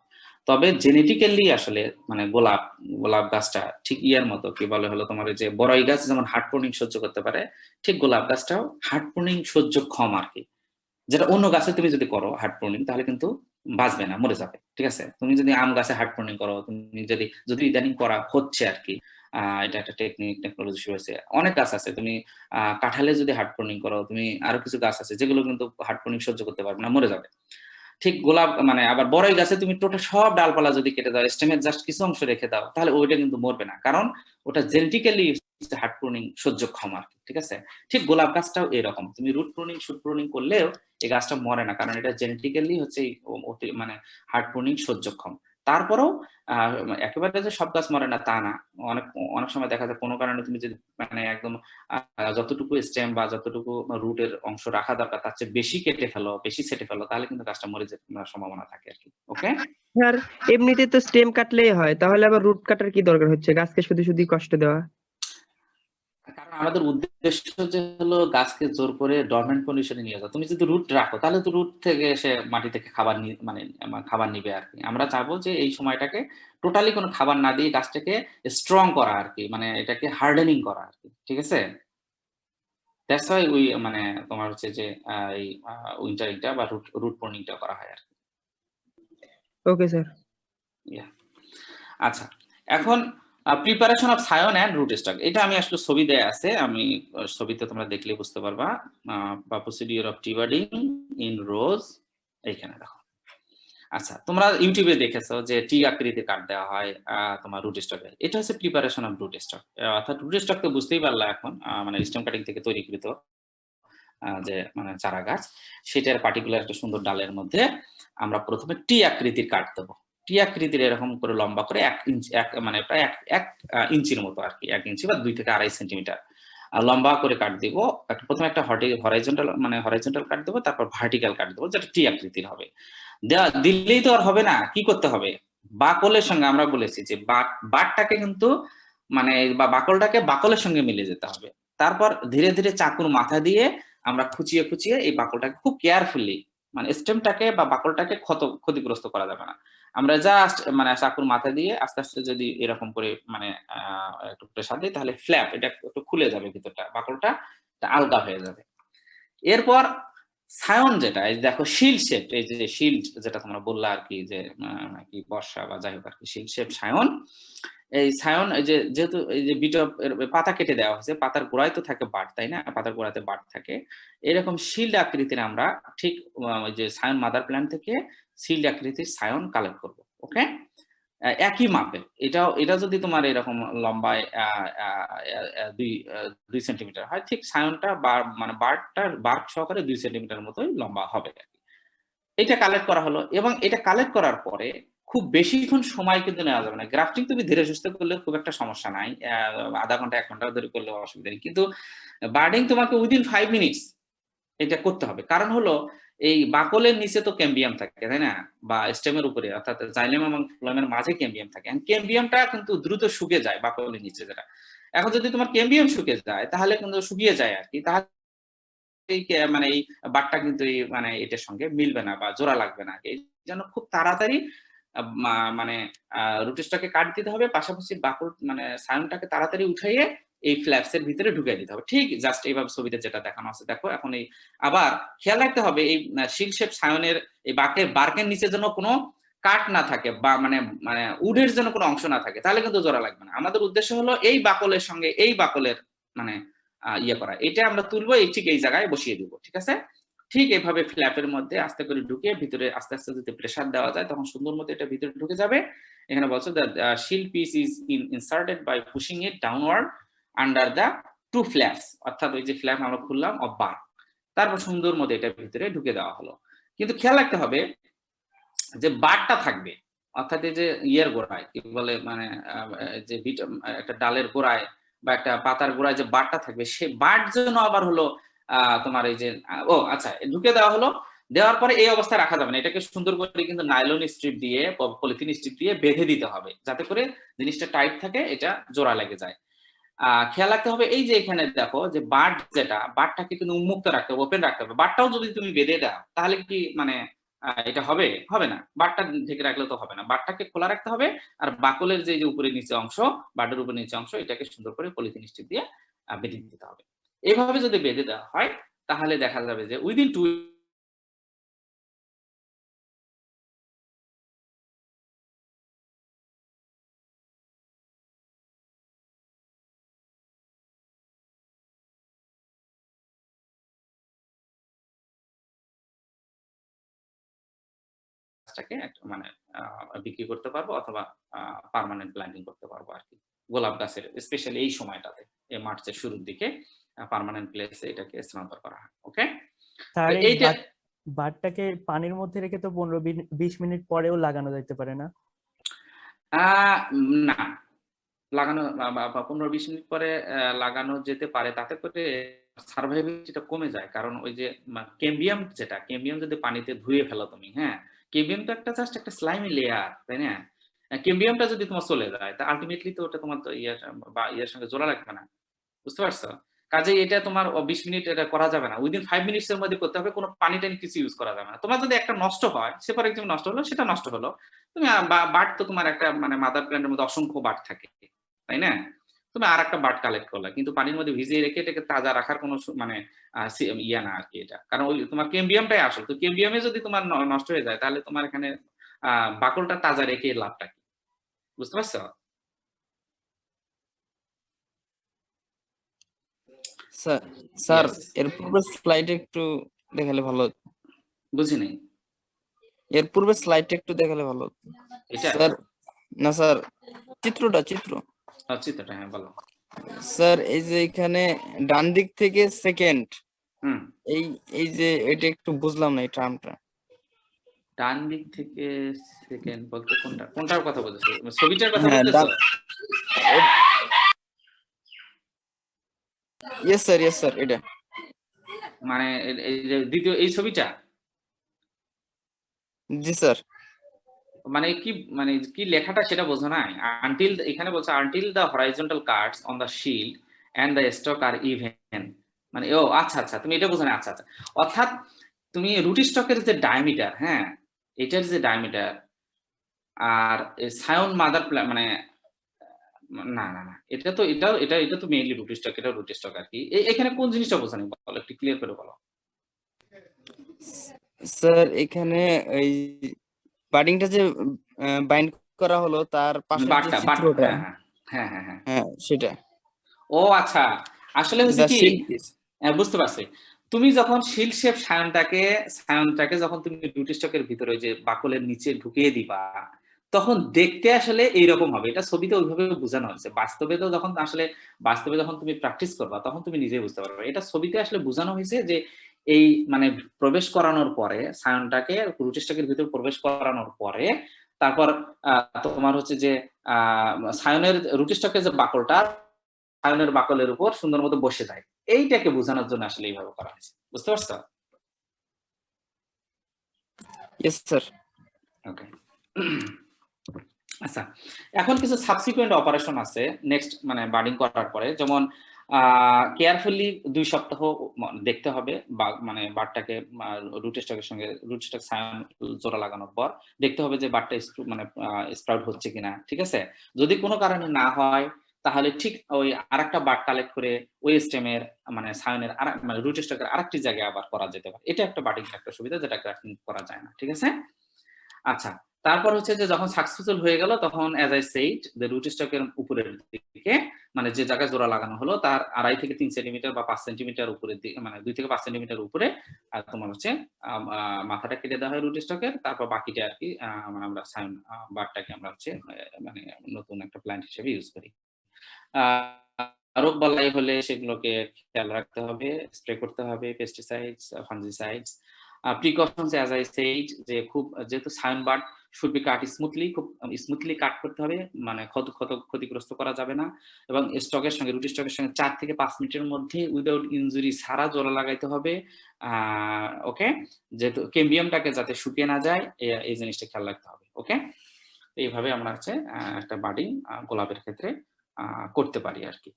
তবে জেনেটিক্যালি আসলে মানে গোলাপ গাছটা ঠিক ইয়ার মতো কি বলে হলো তোমার এই যে বড়াই গাছ যেমন হার্ড প্রুনিং সহ্য করতে পারে, ঠিক গোলাপ গাছটাও হার্ড প্রুনিং সহ্যক্ষম আরকি। যেটা অন্য গাছে তুমি যদি করো হার্ড প্রুনিং তাহলে কিন্তু বাঁচবে না, মরে যাবে। ঠিক আছে? তুমি যদি আম গাছে হার্ড প্রুনিং করো, তুমি যদি ইদানিং করা হচ্ছে আরকি, এটা একটা টেকনোলজি শুরু হয়েছে। অনেক গাছ আছে, তুমি কাঁঠালে যদি হার্ড প্রুনিং করো, তুমি আরো কিছু গাছ আছে যেগুলো কিন্তু হার্ড প্রুনিং সহ্য করতে পারবে না, মরে যাবে। ঠিক গোলাপ মানে আবার বড়ই গাছে তুমি টোটাল সব ডালপালা যদি কেটে দাও, স্টেমের জাস্ট কিছু অংশ রেখে দাও, তাহলে ওইটা কিন্তু মরবে না, কারণ ওটা জেনেটিক্যালি হার্ড প্রুনিং সহ্যক্ষম আর কি। ঠিক আছে? ঠিক গোলাপ গাছটাও এরকম, তুমি রুট প্রুনিং শুট প্রুনিং করলেও এই গাছটা মরে না, কারণ এটা জেনেটিক্যালি হচ্ছে মানে হার্ড প্রুনিং সহ্যক্ষম। তারপরেও একেবারে যে সব গাছ মরে না তা না। অনেক অনেক সময় দেখা যায় কোনো কারণে তুমি যদি মানে একদম যতটুকু স্টেম বা যতটুকু রুটের অংশ রাখা দরকার তার চেয়ে বেশি কেটে ফেলো, বেশি ছেটে ফেলো, তাহলে কিন্তু গাছটা মরে যাওয়ার সম্ভাবনা থাকে আর কি। ওকে? স্যার এমনিতে তো স্টেম কাটলেই হয়, তাহলে আবার রুট কাটার কি দরকার হচ্ছে গাছকে শুধু কষ্ট দেওয়া? কারণ আমাদের উদ্দেশ্য যে হলো গাছকে জোর করে ডরমেন্ট কন্ডিশনে নিয়ে যাওয়া। তুমি যদি রুট রাখো তাহলে তো রুট থেকে এসে মাটি থেকে মানে খাবার নিবে আর কি। আমরা চাইবো যে এই সময়টাকে টোটালি কোনো খাবার না দিয়ে গাছটাকে স্ট্রং করা আর কি, মানে এটাকে হার্ডেনিং করা আর কি। ঠিক আছে? দ্যাটস ওয়াই মানে তোমার হচ্ছে যে এই উইন্টারিংটা বা রুট প্রুনিংটা করা হয় আর কি। Okay sir. আচ্ছা, এখন preparation of scion and root stock, এটা আমি আসলে ছবি দেয়া আছে, আমি ছবিতে তোমরা দেখলে বুঝতে পারবা। Procedure of T budding in rose, এইখানে দেখো। আচ্ছা, তোমরা ইউটিউবে দেখেছো যে টি আকৃতির কাট দেওয়া হয় তোমার রুট স্টকে। এটা হচ্ছে প্রিপারেশন অফ রুট স্টক। অর্থাৎ রুট স্টক তো বুঝতেই পারলা এখন, মানে স্টেম কাটিং থেকে তৈরিকৃত যে মানে চারা গাছ, সেটার পার্টিকুলার একটা সুন্দর ডালের মধ্যে আমরা প্রথমে টি আকৃতির কাট দেবো। টি আকৃতির এরকম করে লম্বা করে 1 ইঞ্চি, মানে প্রায় 1 ইঞ্চির মতো আর কি, 1 ইঞ্চি বা 2 থেকে 2.5 সেন্টিমিটার লম্বা করে কাট দিব। প্রথমে একটা হরাইজন্টাল কাট দেবো, তারপর ভার্টিক্যাল কাট দেবো, যেটা টি আকৃতির হবে। দিলেই তো আর হবে না, কি করতে হবে? বাকলের সঙ্গে আমরা বলেছি যে বাটটাকে কিন্তু মানে বা বাকলটাকে বাকলের সঙ্গে মিলে যেতে হবে। তারপর ধীরে ধীরে চাকুর মাথা দিয়ে আমরা খুঁচিয়ে এই বাকলটাকে খুব কেয়ারফুলি, মানে স্টেমটাকে বা বাকলটাকে ক্ষতিগ্রস্ত করা যাবে না। আমরা জাস্ট মানে চাকুর মাথা দিয়ে আস্তে আস্তে যদি এরকম করে মানে একটু প্রেসার দিই, তাহলে ফ্ল্যাপ এটা একটু খুলে যাবে, ভিতরটা বাকলটা আলগা হয়ে যাবে। এরপর সায়ন যেটা, এই দেখো শিল্ড শেপ, এই যে শিল্ড যেটা তোমরা বললা আর কি, যে কি বর্ষা বা যাই হোক আর কি, শিল্ড শেপ সায়ন। এই সায়ন এই যে যেহেতু এই যে বিট অফ পাতা কেটে দেওয়া হয়েছে, পাতার গোড়ায় তো থাকে বাট, তাই না? পাতার গোড়াতে বাট থাকে, এরকম শিল্ড আকৃতির আমরা ঠিক ওই যে সায়ন মাদার প্ল্যান্ট থেকে শিল্ড আকৃতির সায়ন কালেক্ট করব। ওকে? একই মাপের, এটা যদি তোমার এরকম লম্বায় 2 সেন্টিমিটার হয়, ঠিক সায়নটা মানে বার্ক সহকারে 2 সেন্টিমিটার মতোই লম্বা হবে আর কি। এটা কালেক্ট করা হলো, এবং এটা কালেক্ট করার পরে খুব বেশিক্ষণ সময় কিন্তু নেওয়া যাবে না। গ্রাফটিং তুমি ধীরে সুস্থে করলে খুব একটা সমস্যা নাই, আধা ঘন্টা 1 ঘন্টা ধরে করলে অসুবিধা নেই, কিন্তু বার্ডিং তোমাকে উইদিন 5 মিনিটস এটা করতে হবে। কারণ হলো এই বাকলের নিচে তো ক্যাম্বিয়াম থাকে, তাই না, বা স্টেমের উপরে, অর্থাৎ জাইলেম এবং ফ্লোয়েমের মাঝে ক্যাম্বিয়াম থাকে। ক্যাম্বিয়ামটা কিন্তু দ্রুত শুকিয়ে যায় বাকলের নিচে যেটা। এখন যদি তোমার ক্যাম্বিয়াম শুকিয়ে যায় তাহলে কিন্তু শুকিয়ে যায় আর কি, তাহলে মানে এই বাটটা কিন্তু এই মানে এটার সঙ্গে মিলবে না বা জোড়া লাগবে না। এই জন্য খুব তাড়াতাড়ি মানে রুটিসটাকে কাট দিতে হবে, পাশাপাশি বাকল মানে সায়নটাকে তাড়াতাড়ি উঠাইয়ে এই ফ্ল্যাপস এর ভিতরে ঢুকিয়ে দিতে হবে। ঠিক জাস্ট এইভাবে ছবিতে যেটা দেখানো আছে দেখো। এখন এই আবার খেয়াল রাখতে হবে এই শিল শেপ সায়নের এই বার্কের নিচে যেন কোনো কাট না থাকে, বা মানে মানে উডের যেন কোনো অংশ না থাকে, তাহলে কিন্তু জোড়া লাগবে না। আমাদের উদ্দেশ্য হলো এই বাকলের সঙ্গে এই বাকলের মানে ইয়ে করা, এটা আমরা তুলবো, এই ঠিক এই জায়গায় বসিয়ে দিব, ঠিক আছে। ঠিক এভাবে ফ্ল্যাপের মধ্যে আস্তে করে ঢুকিয়ে ভিতরে আস্তে আস্তে যদি প্রেসার দেওয়া যায় তখন সুন্দর মতো এটা ভিতরে ঢুকে যাবে। এখানে বলছে the shield piece is inserted by pushing it downward under the 2 flaps, অর্থাৎ ওই যে ফ্ল্যাপ আমরা খুললাম অফ বার্ক, তারপর সুন্দর মতো এটা ভিতরে ঢুকে দেওয়া হলো। কিন্তু খেয়াল রাখতে হবে যে বারটা থাকবে, অর্থাৎ এই যে ইয়ের গোড়ায় কি বলে মানে যে একটা ডালের গোড়ায় বা একটা পাতার গোড়ায় যে বারটা থাকবে, সেই বার যেন আবার হলো তোমার এই যে আচ্ছা ঢুকে দেওয়া হলো। দেওয়ার পরে এই অবস্থায় রাখা যাবে না, এটাকে সুন্দর করে কিন্তু নাইলন স্ট্রিপ দিয়ে পলিথিন স্ট্রিপ দিয়ে বেঁধে দিতে হবে, যাতে করে জিনিসটা টাইট থাকে, এটা জোড়া লেগে যায়। খেয়াল রাখতে হবে এই যে এখানে দেখো যে বারটাকে কিন্তু উন্মুক্ত রাখতে হবে, ওপেন রাখতে হবে। বারটাও যদি তুমি বেঁধে দাও তাহলে কি মানে এটা হবে না, বারটা ঢেকে রাখলে তো হবে না, বারটাকে খোলা রাখতে হবে। আর বাকলের যে উপরে নিচে অংশ, বাটের উপরে নিচে অংশ, এটাকে সুন্দর করে পলিথিন স্ট্রিপ দিয়ে বেঁধে দিতে হবে। এইভাবে যদি বেঁধে দেওয়া হয় তাহলে দেখা যাবে যে উইদিন 2 মানে বিক্রি করতে পারবো, অথবা পার্মানেন্ট প্ল্যান্টিং করতে পারবো আর কি। গোলাপ গাছের স্পেশালি এই সময়টাতে, এই মার্চের শুরুর দিকে পার্মানেন্ট প্লেসে এটাকে স্থানান্তর করা হয়। ওকে, স্যার এই এইটা বাটটাকে পানির মধ্যে রেখে তো 15-20 মিনিট পরেও লাগানো যেতে পারে না? না, লাগানো 15-20 মিনিট পরে লাগানো যেতে পারে, তাতে করে সার্ভাইভিলিটিটা কমে যায়। কারণ ওই যে ক্যাম্বিয়াম যদি পানিতে ধুয়ে ফেলো তুমি, হ্যাঁ, ক্যাম্বিয়াম তো একটা জাস্ট একটা স্লাইমি লেয়ার, তাই না। ক্যাম্বিয়ামটা যদি তোমার চলে যায় তা আলটিমেটলি তো ওটা তোমার তো ইয়ার সঙ্গে জোড়া লাগবে না, বুঝতে পারছো। কাজেই এটা তোমার 20 মিনিট এটা করা যাবে না, উইদিন 5 মিনিটস এর মধ্যে করতে হবে। কোনো পানি টানি কিছু ইউজ করা যাবে না। তোমার যদি একটা নষ্ট হয়, সে ফর এক্সাম্পল নষ্ট হলো, সেটা নষ্ট হলো, তুমি বাট তো তোমার একটা মানে মাদার প্ল্যান্টের মধ্যে অসংখ্য বাট থাকে, তাই না। তুমি আর একটা বাট কালেক্ট করলা, কিন্তু পানির মধ্যে ভিজিয়ে রেখে এটাকে তাজা রাখার কোনো মানে ইয়া না আর কি এটা। কারণ ওই তোমার ক্যাম্বিয়ামটাই আসল, তো ক্যাম্বিয়ামে যদি তোমার নষ্ট হয়ে যায় তাহলে তোমার এখানে বাকলটা তাজা রেখে লাভটা কি, বুঝতে পারছো। Sir Yes. এর পূর্বে স্লাইড একটু দেখালে ভালো হতো। বুঝি নাই এর পূর্বে স্লাইডটা একটু দেখালে ভালো হতো এটা। স্যার। না স্যার, চিত্র চিত্রটা, হ্যাঁ বলো। স্যার এই যে এখানে ডান দিক থেকে সেকেন্ড, হুম, এই যে এটা একটু বুঝলাম না এই টার্মটা। ডান দিক থেকে সেকেন্ড বলতে কোনটার কথা বলতেছো, ছবিটার কথা হ্যাঁ, বলতেছো। ইয়েস স্যার এটা মানে এই যে দ্বিতীয় এই ছবিটা, জি স্যার। মানে কি লেখাটা সেটা বোঝো নাই। আনটিল এখানে বলছে until the horizontal cuts on the shield and the stock are even, মানে আচ্ছা তুমি এটা বোঝো না। আচ্ছা অর্থাৎ তুমি রুট স্টকের যে ডায়ামিটার, হ্যাঁ, এটার যে ডায়ামিটার আর সায়ন মাদার মানে না এটা তো মেইনলি রুট স্টক, এটা রুট স্টক আর কি। এখানে কোন জিনিসটা বোঝানি বলো, একটু ক্লিয়ার করে বলো। স্যার এখানে এই বাডিংটা যে বাইন্ড করা হলো তার পাশে যে চিত্রটা, হ্যাঁ সেটা। আচ্ছা, আসলে হচ্ছে কি, বুঝতে পারছি। তুমি যখন শিল শেপ সায়নটাকে যখন তুমি রুট স্টকের ভিতরে যে বাকলের নিচে ঢুকিয়ে দিবা, তখন দেখতে আসলে এইরকম হবে। এটা ছবিতে ওইভাবে বোঝানো হয়েছে। বাস্তবে যখন তুমি প্র্যাকটিস করবা তখন তুমি নিজেই বুঝতে পারবে। এটা ছবিতে আসলে বোঝানো হয়েছে যে এই মানে প্রবেশ করানোর পরে সায়নটাকে রুট স্ট্যাকের ভিতর প্রবেশ করানোর পরে তারপর তোমার হচ্ছে যে সায়নের রুট স্ট্যাকের যে বাকলটা সায়নের বাকলের উপর সুন্দর মতো বসে যায়। এইটাকে বোঝানোর জন্য আসলে এইভাবে করা হয়েছে। বুঝতে পারছো? Yes sir. ওকে। আচ্ছা, এখন কিছু সাবসিকুয়েন্ট অপারেশন আছে নেক্সট মানে বার্ডিং করার পরে, যেমন কেয়ারফুলি 2 সপ্তাহ দেখতে হবে বা মানে বার্ডটাকে রুট স্টক সায়ন জোড়া লাগানোর পর দেখতে হবে যে বার্ডটা মানে স্প্রাউট হচ্ছে কিনা, ঠিক আছে? যদি কোনো কারণে না হয় তাহলে ঠিক ওই আরেকটা বার্ড কালেক্ট করে ওই স্টেমের মানে সায়নের মানে রুট স্টকের আরেকটি জায়গায় আবার করা যেতে পারে। এটা একটা বার্ডিং একটা সুবিধা যেটা গ্রাফটিং করা যায় না, ঠিক আছে? আচ্ছা, তারপর হচ্ছে যে যখন সাকসেসফুল হয়ে গেল তখন as I said the root স্টকের উপরের দিকে মানে যে জায়গায় জোড়া লাগানো হলো তার 2.5 থেকে 3 সেন্টিমিটার বা 5 সেন্টিমিটার উপরের দিকে মানে 2 থেকে 5 সেন্টিমিটার উপরে তোমার হচ্ছে মাথাটা কেটে দেওয়া হয় রুট স্টকের। তারপর বাকিটা আর কি মানে আমরা সায়ন বারটাকে আমরা হচ্ছে মানে নতুন একটা প্ল্যান্ট হিসেবে ইউজ করি। রোগ বালাই হলে সেগুলোকে খেয়াল রাখতে হবে, স্প্রে করতে হবে, pesticides, fungicides. Precautions as I said যে খুব যেহেতু scion bud should be cut smoothly, খুব স্মুথলি কাট করতে হবে, মানে ক্ষতিগ্রস্ত করা যাবে না, এবং স্টকের সঙ্গে রুট স্টকের সঙ্গে 4 থেকে 5 মিনিটের মধ্যে উইদাউট ইনজুরি ছাড়া জোড়া লাগাইতে হবে। ওকে, যেহেতু ক্যাম্বিয়ামটাকে যাতে শুকিয়ে না যায় এই জিনিসটা খেয়াল রাখতে হবে। ওকে, এইভাবে আমরা হচ্ছে একটা বার্ডিং গোলাপের ক্ষেত্রে করতে পারি আর কি।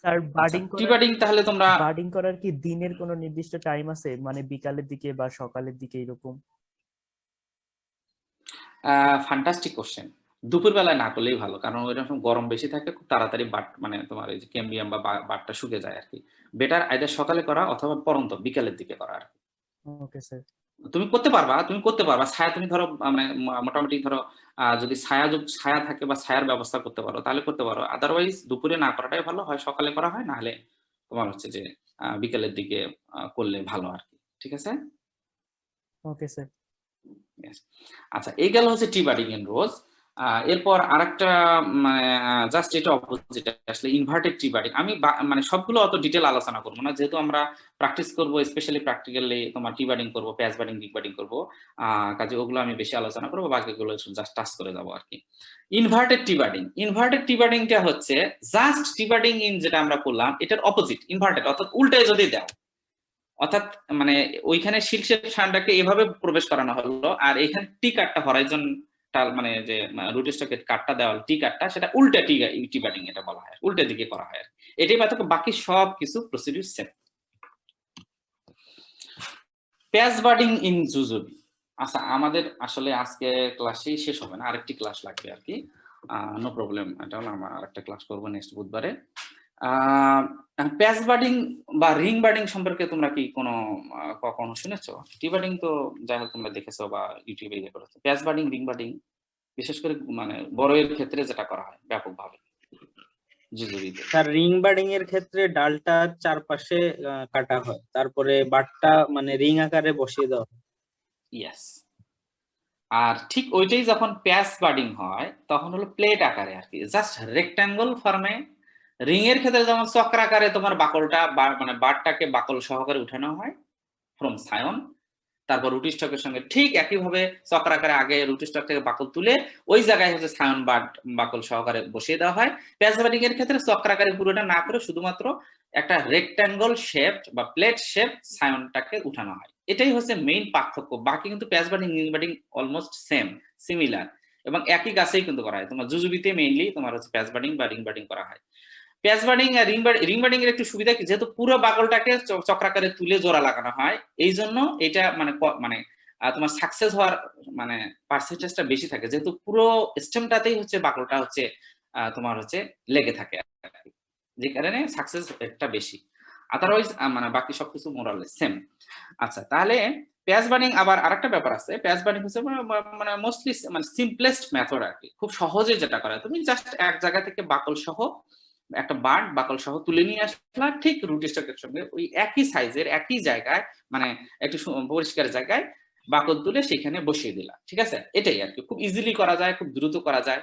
স্যার বার্ডিং তাহলে তোমরা বার্ডিং করার কি দিনের কোনো নির্দিষ্ট টাইম আছে, মানে বিকালের দিকে বা সকালের দিকে এরকম? Fantastic question. দুপুরবেলায় না করলেই ভালো, কারণ ওইটা গরম বেশি থাকে, খুব তাড়াতাড়ি বাট মানে তোমার এই যে ক্যাম্বিয়াম বা বাটটা শুকে যায় আর কি। বেটার আইদার সকালে করা অথবা পরন্ত বিকালের দিকে করা আর কি। Okay sir. তুমি করতে পারবা ছায়া, তুমি ধরো মানে মোটামুটি ধরো যদি ছায়া থাকে বা ছায়ার ব্যবস্থা করতে পারো তাহলে করতে পারো, আদারওয়াইজ দুপুরে না করাটাই ভালো, হয় সকালে করা হয়, না হলে তোমার হচ্ছে যে বিকালের দিকে করলে ভালো আর কি। ঠিক আছে? ওকে স্যার। আচ্ছা, এই গেল হচ্ছে টি বার্ডিং ইন রোজ। এরপর আরেকটা মানে জাস্ট এটা অপোজিট আসলে ইনভার্টেড টি বার্ডিং। আমি মানে সবগুলো অত ডিটেল আলোচনা করবো না, যেহেতু আমরা প্র্যাকটিস করবো, স্পেশালি প্র্যাকটিক্যালি তোমার টি বার্ডিং করবো, প্যাচ বার্ডিং, বিগ বার্ডিং করবো, কাজে ওগুলো আমি বেশি আলোচনা করবো, বাকিগুলো জাস্ট টাচ করে যাবো আর কি। ইনভার্টেড টি বার্ডিংটা হচ্ছে জাস্ট টি বার্ডিং ইন যেটা আমরা করলাম এটার অপোজিট, ইনভার্টেড, অর্থাৎ উল্টায় যদি দাও, অর্থাৎ মানে ওইখানে শিল্পের সানটাকে এভাবে প্রবেশ করানো হলো আর এখানে টি কাটটা হরাইজন্টাল মানে যে রুট স্টকের কাটটা দেওয়া টি কাটটা সেটা উল্টা টি বার্ডিং এটা বলা হয়, উল্টা দিকে করা হয়। এটাই পার্থক্য, বাকি সব কিছু procedure same. Patch birding in jujube. আচ্ছা, আমাদের আসলে আজকে ক্লাসই শেষ হবে না, আরেকটি ক্লাস লাগবে আর কি। নো প্রবলেম, এটা হলো আমরা আরেকটা ক্লাস করবো নেক্সট বুধবারে। প্যাচ বার্ডিং বা রিং বার্ডিং সম্পর্কে তোমরা কি কোনো কখনো শুনেছো? টি বার্ডিং তো যাই হোক তোমরা দেখেছো বা ইউটিউবে ইয়ে করেছো, প্যাচ বার্ডিং, রিং বার্ডিং বিশেষ করে মানে বড়ের ক্ষেত্রে যেটা করা হয় ব্যাপকভাবে জুজুবিতে। স্যার, রিং বার্ডিং এর ক্ষেত্রে ডালটা চারপাশে কাটা হয়, তারপরে বাটটা মানে রিং আকারে বসিয়ে দেওয়া হয়। ইয়েস, আর ঠিক ওইটাই যখন প্যাচ বার্ডিং হয় তখন হলো প্লেট আকারে আর কি, জাস্ট রেক্ট্যাঙ্গল ফর্মে। রিং এর ক্ষেত্রে যেমন চক্রাকারে তোমার বাকলটা মানে বারটাকে বাকল সহকারে উঠানো হয় ফ্রম সায়ন, তারপর রুট স্টকের সঙ্গে ঠিক একইভাবে চক্রাকারে আগে রুট স্টক থেকে বাকল তুলে ওই জায়গায় হচ্ছে সায়ন বাকল সহকারে বসিয়ে দেওয়া হয়। প্যাচ বার্ডিং এর ক্ষেত্রে চক্রাকারে পুরোটা না করে শুধুমাত্র একটা রেক্ট্যাঙ্গল শেপ বা প্লেট শেপ সায়নটাকে উঠানো হয়। এটাই হচ্ছে মেইন পার্থক্য, বাকি কিন্তু patch budding, ring budding almost same, similar, এবং একই গাছেই কিন্তু করা হয়। তোমার জুজুবিতে মেইনলি তোমার হচ্ছে প্যাচ বার্ডিং বা রিং বার্ডিং করা হয়। প্যাচ বার্ডিং আর রিং বার্ডিং এর একটু সুবিধা কি, যেহেতু পুরো বাকলটাকে চক্রাকারে তুলে জোড়া লাগানো হয়, এই জন্য এটা মানে তোমার সাকসেস হওয়ার মানে পার্সেন্টেজটা বেশি থাকে, যেহেতু পুরো স্টেমটাতেই হচ্ছে বাকলটা হচ্ছে তোমার হচ্ছে লেগে থাকে, যে কারণে সাকসেস একটা বেশি। আদারওয়াইজ মানে বাকি সবকিছু মোরালেস সেম। আচ্ছা, তাহলে প্যাচ বার্ডিং আবার আরেকটা ব্যাপার আছে, প্যাচ বার্ডিং হচ্ছে মানে মোস্টলি মানে সিম্পলেস্ট মেথড আর কি, খুব সহজে যেটা করা, তুমি জাস্ট এক জায়গা থেকে বাকল সহ একটা বার্ড বাকল সহ তুলে নিয়ে আসলা, ঠিক রুট স্টকের সঙ্গে ওই একই সাইজের একই জায়গায় মানে একটু পরিষ্কার জায়গায় বাকল তুলে সেখানে বসিয়ে দিলাম, ঠিক আছে? এটাই আর কি, খুব ইজিলি করা যায়, খুব দ্রুত করা যায়।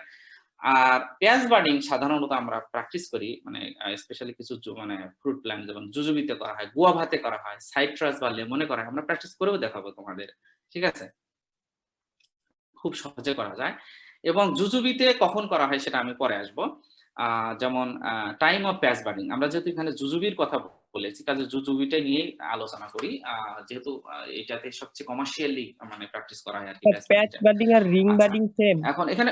আর পেঁয়াজ বাডিং সাধারণত আমরা প্র্যাকটিস করি মানে স্পেশালি কিছু মানে ফ্রুট প্ল্যান্ট যেমন জুজুবিতে করা হয়, গুয়াভাতে করা হয়, সাইট্রাস বা লেমনে করা হয়, আমরা প্র্যাকটিস করেও দেখাবো তোমাদের, ঠিক আছে? খুব সহজে করা যায়। এবং জুজুবিতে কখন করা হয় সেটা আমি পরে আসবো। যেমন টাইম অফ পেঁয়াজ বাডিং, আমরা যেহেতু এখানে জুজুবির কথা বলেছি কাজে জুজুবিটা নিয়েই আলোচনা করি, যেহেতু এটাতে সবচেয়ে কমার্শিয়ালি মানে প্র্যাকটিস করা হয় আর কি প্যাচ বাডিং আর রিং আচ্ছা। Budding same? এখন এখানে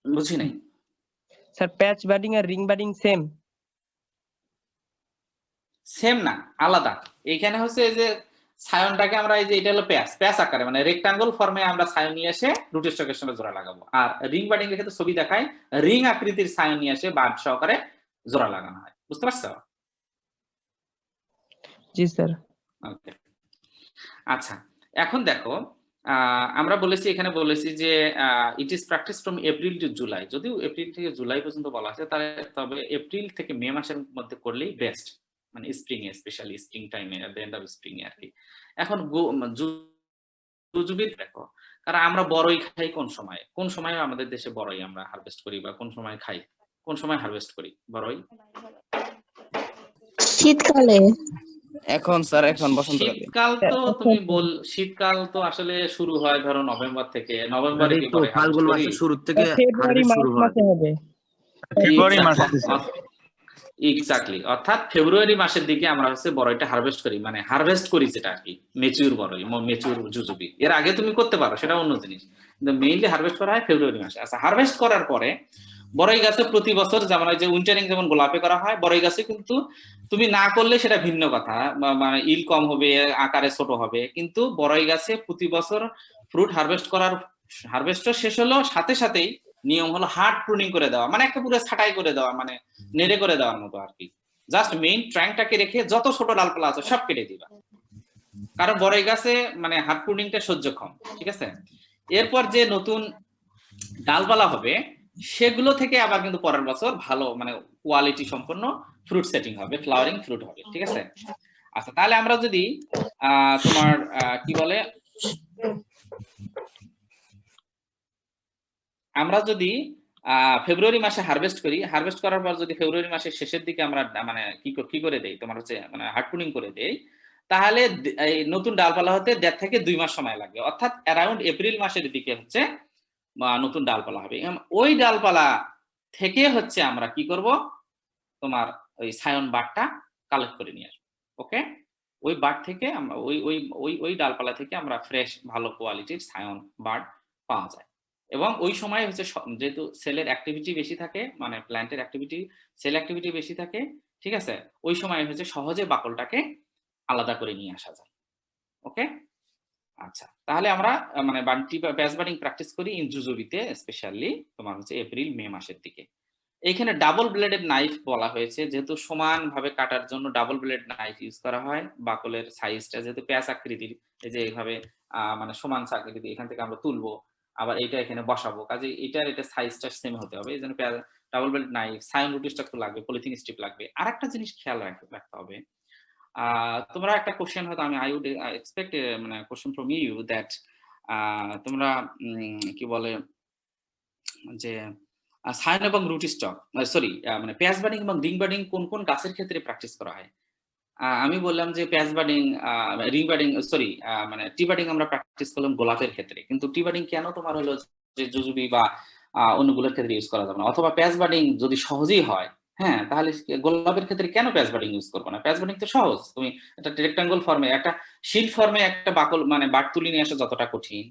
বুঝি নাই স্যার, প্যাচ বাডিং আর রিং বাডিং সেম? সেম না, আলাদা। এখানে হচ্ছে এই যে সায়নটাকে আমরা এই যে এটা হলো প্যাচ আকারে মানে রেক্টাঙ্গল ফর্মে আমরা সায়ন নিয়ে এসে রুট স্টকের সঙ্গে জোড়া লাগাবো। আর রিং বাডিং এর ক্ষেত্রে ছবি দেখায় রিং আকৃতির সায়ন নিয়ে এসে বাড সহকারে জোড়া লাগানো হয়, বুঝতে পারছো? জি স্যার। ওকে, আচ্ছা এখন দেখো আমরা বলেছি এখানে বলেছি যে it is practice from April to July, যদিও এপ্রিল থেকে জুলাই পর্যন্ত বলা আছে তবে এপ্রিল থেকে মে মাসের মধ্যে করলেই বেস্ট, মানে স্প্রিং এ, স্পেশালি স্প্রিং টাইমে, at the end of spring এ আর কি। এখন জুজুবির দেখো, কারণ আমরা বড়ই খাই কোন সময়, কোন সময় আমাদের দেশে বড়ই আমরা হারভেস্ট করি বা কোন সময় খাই, কোন সময় হারভেস্ট করি বড়ই? শীতকালে। এখন স্যার এখন বসন্তকালে। শীতকাল তো তুমি শীতকাল তো আসলে শুরু হয় ধরো নভেম্বর থেকে, নভেম্বরে কি করে ফাল্গুন মাসের শুরু থেকে ফেব্রুয়ারি হারভেস্ট শুরু হয়। মাসে হবে। ফেব্রুয়ারি মাসে এক্স্যাক্টলি, অর্থাৎ ফেব্রুয়ারি মাসের দিকে আমরা হচ্ছে বড়ইটা হারভেস্ট করি, মানে হারভেস্ট করি যেটা আর কি মেচিউর বড়ই, মেচিউর জুজুবি। এর আগে তুমি করতে পারো সেটা অন্য জিনিস, কিন্তু মেইনলি হারভেস্ট করা হয় ফেব্রুয়ারি মাসে। আচ্ছা, হারভেস্ট করার পরে বড়ই গাছে প্রতি বছর যেমন যে উইন্টারিং যেমন গোলাপে করা হয়, বড়ই গাছে কিন্তু তুমি না করলে সেটা ভিন্ন কথা, মানে ইল কম হবে, আকারে ছোট হবে, কিন্তু বড়ই গাছে প্রতি বছর ফ্রুট হারভেস্টর শেষ হলো সাথে সাথেই নিয়ম হলো হার্ড প্রুনিং করে দেওয়া, মানে একটা পুরো ছাঁটাই করে দেওয়া, মানে নেড়ে করে দেওয়ার মতো আর কি। জাস্ট মেইন ট্র্যাঙ্কটাকে রেখে যত ছোট ডালপালা আছে সব কেটে দিবা, কারণ বড়ই গাছে মানে হার্ড প্রুনিংটা সহ্যক্ষম, ঠিক আছে? এরপর যে নতুন ডালপালা হবে সেগুলো থেকে আবার কিন্তু পরের বছর ভালো মানে কোয়ালিটি সম্পন্ন ফ্রুট সেটিং হবে, ফ্লাওয়ারিং ফ্রুট হবে, ঠিক আছে? আচ্ছা, তাহলে আমরা যদি তোমার কি বলে, আমরা যদি ফেব্রুয়ারি মাসে হারভেস্ট করি, হারভেস্ট করার পর যদি ফেব্রুয়ারি মাসের শেষের দিকে আমরা মানে কি করে দেই, তোমার হচ্ছে মানে হার্ড প্রুনিং করে দেই, তাহলে এই নতুন ডালপালা হতে 1.5 থেকে 2 মাস সময় লাগবে, অর্থাৎ অ্যারাউন্ড এপ্রিল মাসের দিকে হচ্ছে নতুন ডালপালা হবে। ওই ডালপালা থেকে হচ্ছে আমরা কি করব, তোমার ওই সায়ন বাটটা কালেক্ট করে নিয়ে আসবো। ওকে, ওই বাট থেকে আমরা ওই ডালপালা থেকে আমরা ফ্রেশ ভালো কোয়ালিটির সায়ন বাট পাওয়া যায়। এবং ওই সময় হচ্ছে যেহেতু সেলের অ্যাক্টিভিটি বেশি থাকে, মানে প্ল্যান্টের অ্যাক্টিভিটি, সেল অ্যাক্টিভিটি বেশি থাকে, ঠিক আছে? ওই সময় হচ্ছে সহজে বাকলটাকে আলাদা করে নিয়ে আসা যায়। ওকে, আচ্ছা, তাহলে আমরা মানে প্যাচ বাডিং প্র্যাকটিস করি ইন জুজুবিতে, স্পেশালি তোমার হচ্ছে এপ্রিল মে মাসের দিকে। এইখানে ডাবল ব্লেডেড নাইফ বলা হয়েছে, যেহেতু সমান ভাবে কাটার জন্য ডাবল ব্লেড নাইফ ইউজ করা হয়। বাকলের সাইজটা যেহেতু প্যাচ আকৃতির, এই যে এইভাবে মানে সমান আকৃতি, এখান থেকে আমরা তুলবো আবার এইটা এখানে বসাবো, কাজে এটা সাইজটা সেম হতে হবে, এই জন্য double blade knife, scion root stock লাগবে, পলিথিন স্ট্রিপ লাগবে। আর একটা জিনিস খেয়াল রাখতে হবে, তোমরা একটা কোশ্চেন হয়তো আই উড এক্সপেক্ট মানে কোশ্চেন ফ্রম ইউ দ্যাট তোমরা কি বলে যে সায়ন এবং রুট স্টক মানে প্যাচ বাডিং এবং রিং বাডিং কোন কোন গাছের ক্ষেত্রে প্র্যাকটিস করা হয়? আমি বললাম যে প্যাচ বাডিং, রিং বাডিং, মানে টি বাডিং আমরা প্র্যাকটিস করলাম গোলাপের ক্ষেত্রে, কিন্তু টি বাডিং কেন তোমার হলো যে জুজুবি বা অন্যগুলোর ক্ষেত্রে ইউজ করা যাবে না? অথবা প্যাচ বাডিং যদি সহজেই হয়, হ্যাঁ, তাহলে গোলাপের ক্ষেত্রে কেন প্যাচ বাডিং ইউজ করবো না? প্যাচ বাডিং তো সহজ, তুমি একটা রেক্টাঙ্গল ফর্মে, একটা শিল ফর্মে একটা বাকল মানে বাট তুলে নিয়ে আসা যতটা কঠিন,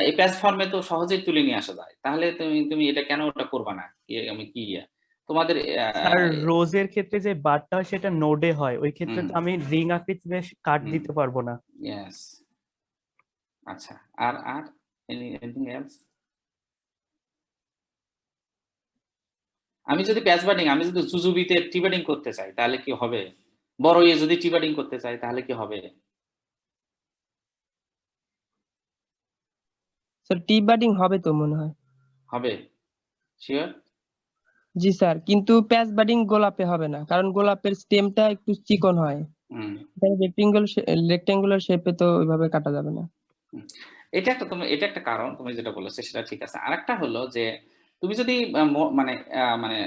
এই প্যাচ ফর্মে তো সহজেই তুলে নিয়ে আসা যায়, তাহলে তুমি এটা কেন ওটা করবা না? আমি কি তোমাদের আর রোজের ক্ষেত্রে যে বাটটা হয় সেটা নোডে হয়, ওই ক্ষেত্রে তো আমি রিং আকৃতিতে কাট দিতে পারবো না। ইয়েস, আচ্ছা, আর এনিথিং এলস? আমি যদি প্যাচ বাডিং, আমি যদি জুজুবিতে টি বাডিং করতে চাই তাহলে কি হবে? বড় ইয়ে যদি টি বাডিং করতে চাই তাহলে কি হবে? স্যার, টি বাডিং হবে তো মনে হয়। হবে, শিওর? জি স্যার, কিন্তু প্যাচ বাডিং গোলাপে হবে না, কারণ গোলাপের স্টেমটা একটু চিকন হয়। হুম রেক্টেঙ্গুলার শেপে তো ওইভাবে কাটা যাবে না। এটা একটা কারণ তুমি যেটা বলেছো সেটা ঠিক আছে। আরেকটা হলো যে তুমি যদি মানে মানে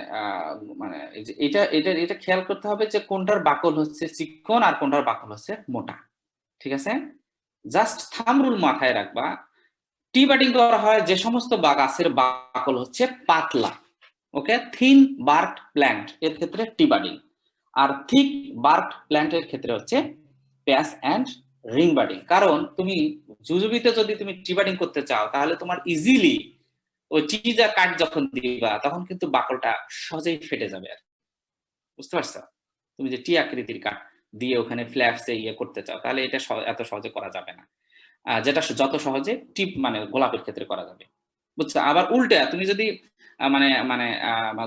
মানে এই যে এটা খেয়াল করতে হবে যে কোনটার বাকল হচ্ছে চিকন আর কোনটার বাকল হচ্ছে মোটা, ঠিক আছে? জাস্ট থাম্ব রুল মাথায় রাখবা, টি বাডিং করা হয় যে সমস্ত গাছের বাকল হচ্ছে পাতলা, ওকে, থিন বার্ক প্ল্যান্ট এর ক্ষেত্রে টি বাডিং, আর থিক বার্ক প্ল্যান্টের ক্ষেত্রে হচ্ছে প্যাচ এন্ড রিং বাডিং। কারণ তুমি জুজুবিতে যদি তুমি টি বাডিং করতে চাও তাহলে তোমার ইজিলি ওই টিজা কাট যখন দিবা তখন কিন্তু বাকলটা সহজেই ফেটে যাবে, আর বুঝতে পারছো? তুমি যে টি আকৃতির কাট দিয়ে ওখানে ফ্ল্যাপসে ইয়ে করতে চাও তাহলে এটা এত সহজে করা যাবে না, যেটা যত সহজে টিপ মানে গোলাপের ক্ষেত্রে করা যাবে, বুঝছো? আবার উল্টা তুমি যদি মানে মানে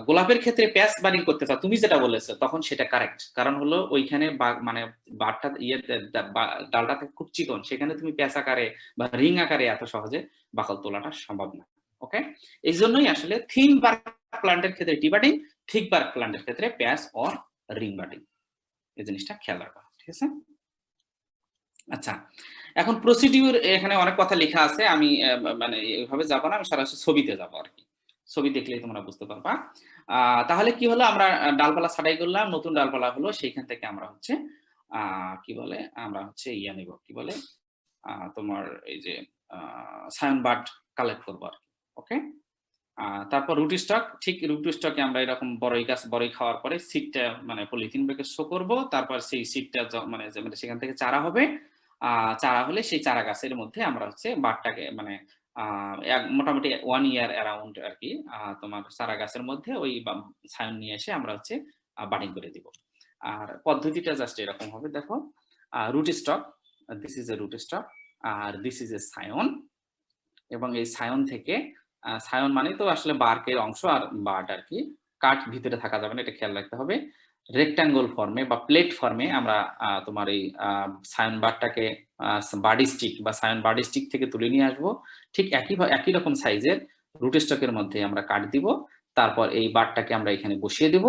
গোলাপের ক্ষেত্রে প্যাচ বাডিং করতে চাও তুমি যেটা বলেছো তখন সেটা কারেক্ট, কারণ হলো ওইখানে মানে বারটা ইয়ে ডালটা থেকে খুব চিকন, সেখানে তুমি প্যাচ আকারে বা রিং আকারে এত সহজে বাকল তোলাটা সম্ভব না, ওকে? এই জন্যই আসলে থিন বার্ক প্ল্যান্টের ক্ষেত্রে টি বাডিং, থিক বার্ক প্ল্যান্টের ক্ষেত্রে প্যাচ অর রিং বাডিং, এই জিনিসটা খেয়াল রাখবা, ঠিক আছে? আচ্ছা, এখন প্রসিডিউর এখানে অনেক কথা লেখা আছে, আমি মানে এইভাবে যাব না, আমি সরাসরি ছবিতে যাব আর কি, ছবি দেখলেই তোমরা বুঝতে পারবা। তাহলে কি হলো, আমরা ডালপালা ছাঁটাই করলাম, নতুন ডালপালা হলো, সেইখান থেকে আমরা হচ্ছে কি বলে আমরা হচ্ছে ইয়া নেব, কি বলে তোমার এই যে সায়ন বার্ড কালেক্ট করবো আর কি, ওকে? তারপর রুট স্টক, ঠিক রুট স্টকে আমরা এরকম বড়ই খাওয়ার পরে সিডটা মানে পলিথিন ব্যাগে শো করব, তারপর সেই সিডটা মানে সেখান থেকে চারা হবে, চারা হলে সেই চারা গাছের মধ্যে আমরা হচ্ছে বারটাকে মানে মোটামুটি 1 ইয়ার অ্যারাউন্ড আর কি তোমার চারা গাছের মধ্যে ওই সায়ন নিয়ে এসে আমরা হচ্ছে বাডিং করে দিব। আর পদ্ধতিটা জাস্ট এরকম হবে, দেখো, root stock, this is a root stock, আর দিস ইজ এ সায়ন, এবং এই সায়ন থেকে সায়ন মানে তো আসলে বার্কের অংশ আর বার্ড আর কি, কাঠ ভিতরে থাকা যাবে না, এটা খেয়াল রাখতে হবে। রেক্টাঙ্গল ফর্মে বা প্লেট ফর্মে আমরা তোমার এই সায়ন বার্ডটাকে বাডি স্টিক বা সায়ন বাডি স্টিক থেকে তুলে নিয়ে আসবো, ঠিক একই রকম সাইজের রুট স্টকের মধ্যে আমরা কাট দিব, তারপর এই বার্ডটাকে আমরা এখানে বসিয়ে দিব,